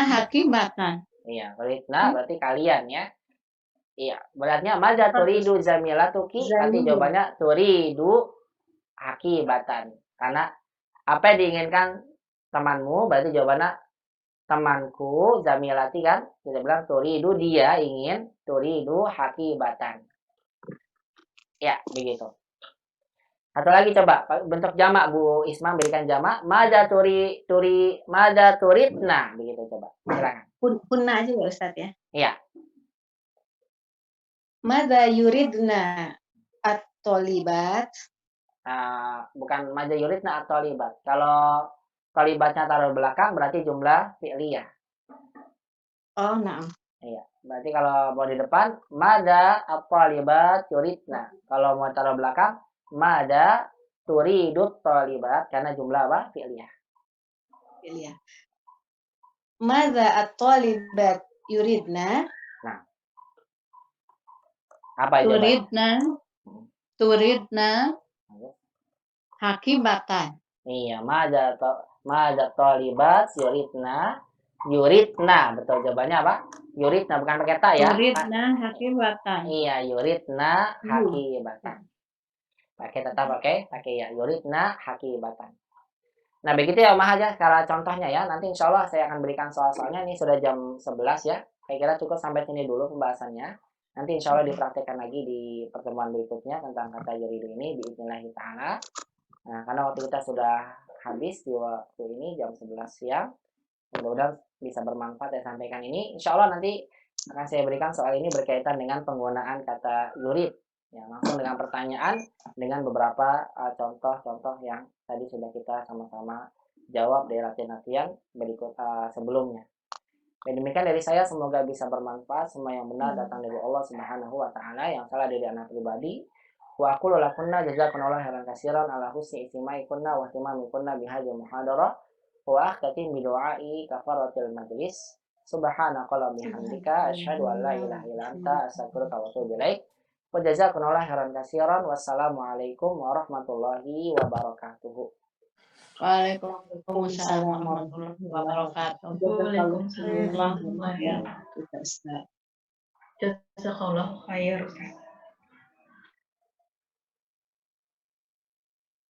Speaker 5: hakibatan.
Speaker 1: Iya, turidna berarti kalian ya. Iya, beratnya maja turidu zamilatuki, berarti jawabannya turidu hakibatan. Karena apa yang diinginkan temanmu, berarti jawabannya temanku, zamilati kan, kita bilang turidu dia ingin, turidu hakibatan. Ya, begitu. Satu lagi coba, bentuk jamak Bu Isma berikan jamak, mada turidna, begitu coba. Silakan.
Speaker 9: Punna aja ya Ustaz ya.
Speaker 1: Iya.
Speaker 9: Mada yuridna at-tolibat?
Speaker 1: Bukan mada yuridna at-tolibat. Kalau tolibatnya taruh belakang berarti jumlah fi'liyah.
Speaker 9: Oh, na'am.
Speaker 1: Iya. Berarti kalau mau di depan mada at-tolibat yuridna. Kalau mau taruh belakang mada turidut tolibat karena jumlah apa? Fi'liyah.
Speaker 9: Fi'liyah. Mada at-tolibat yuridna?
Speaker 1: Nah. Apa itu?
Speaker 5: Turidna hakibatan.
Speaker 1: Iya, mada tolibat yuridna, betul jawabannya apa? Yuridna, bukan pakai ta ya.
Speaker 5: Yuridna hakibatan.
Speaker 1: Iya, yuridna hakibatan. Pakai ya, yuridna hakibatan. Nah, begitu ya Umah aja cara contohnya ya. Nanti insya Allah saya akan berikan soal-soalnya. Ini sudah jam 11 ya. Saya kira cukup sampai sini dulu pembahasannya. Nanti insya Allah dipraktekkan lagi di pertemuan berikutnya tentang kata yuridu ini biidznillahi ta'ala. Nah, karena waktu kita sudah habis di waktu ini jam 11 siang. Mudah-mudahan bisa bermanfaat saya sampaikan ini. Insya Allah nanti akan saya berikan soal ini berkaitan dengan penggunaan kata yurid. Ya, langsung dengan pertanyaan dengan beberapa contoh-contoh yang tadi sudah kita sama-sama jawab dari latihan-latihan berikut sebelumnya. Demikian dari saya, semoga bisa bermanfaat. Semua yang benar datang dari Allah Subhanahu wa taala, yang salah dari anak pribadi. Wa aqulu lakunna jazakumullahu khairan katsiran ala husni istimaikunna wa ihtimamikunna bihadhihi muhadarah. Wa akhtatim bi du'ai kafaratil majlis. Subhanakallahumma bihamdika asyhadu an la ilaha illa anta astaghfiruka wa atubu ilaik. Wa jazakumullahu khairan katsiran. Wassalamualaikum warahmatullahi wabarakatuh.
Speaker 7: Waalaikumsalam warahmatullahi wabarakatuh.
Speaker 6: Waalaikumsalam warahmatullahi wabarakatuh. Jazakallah khair.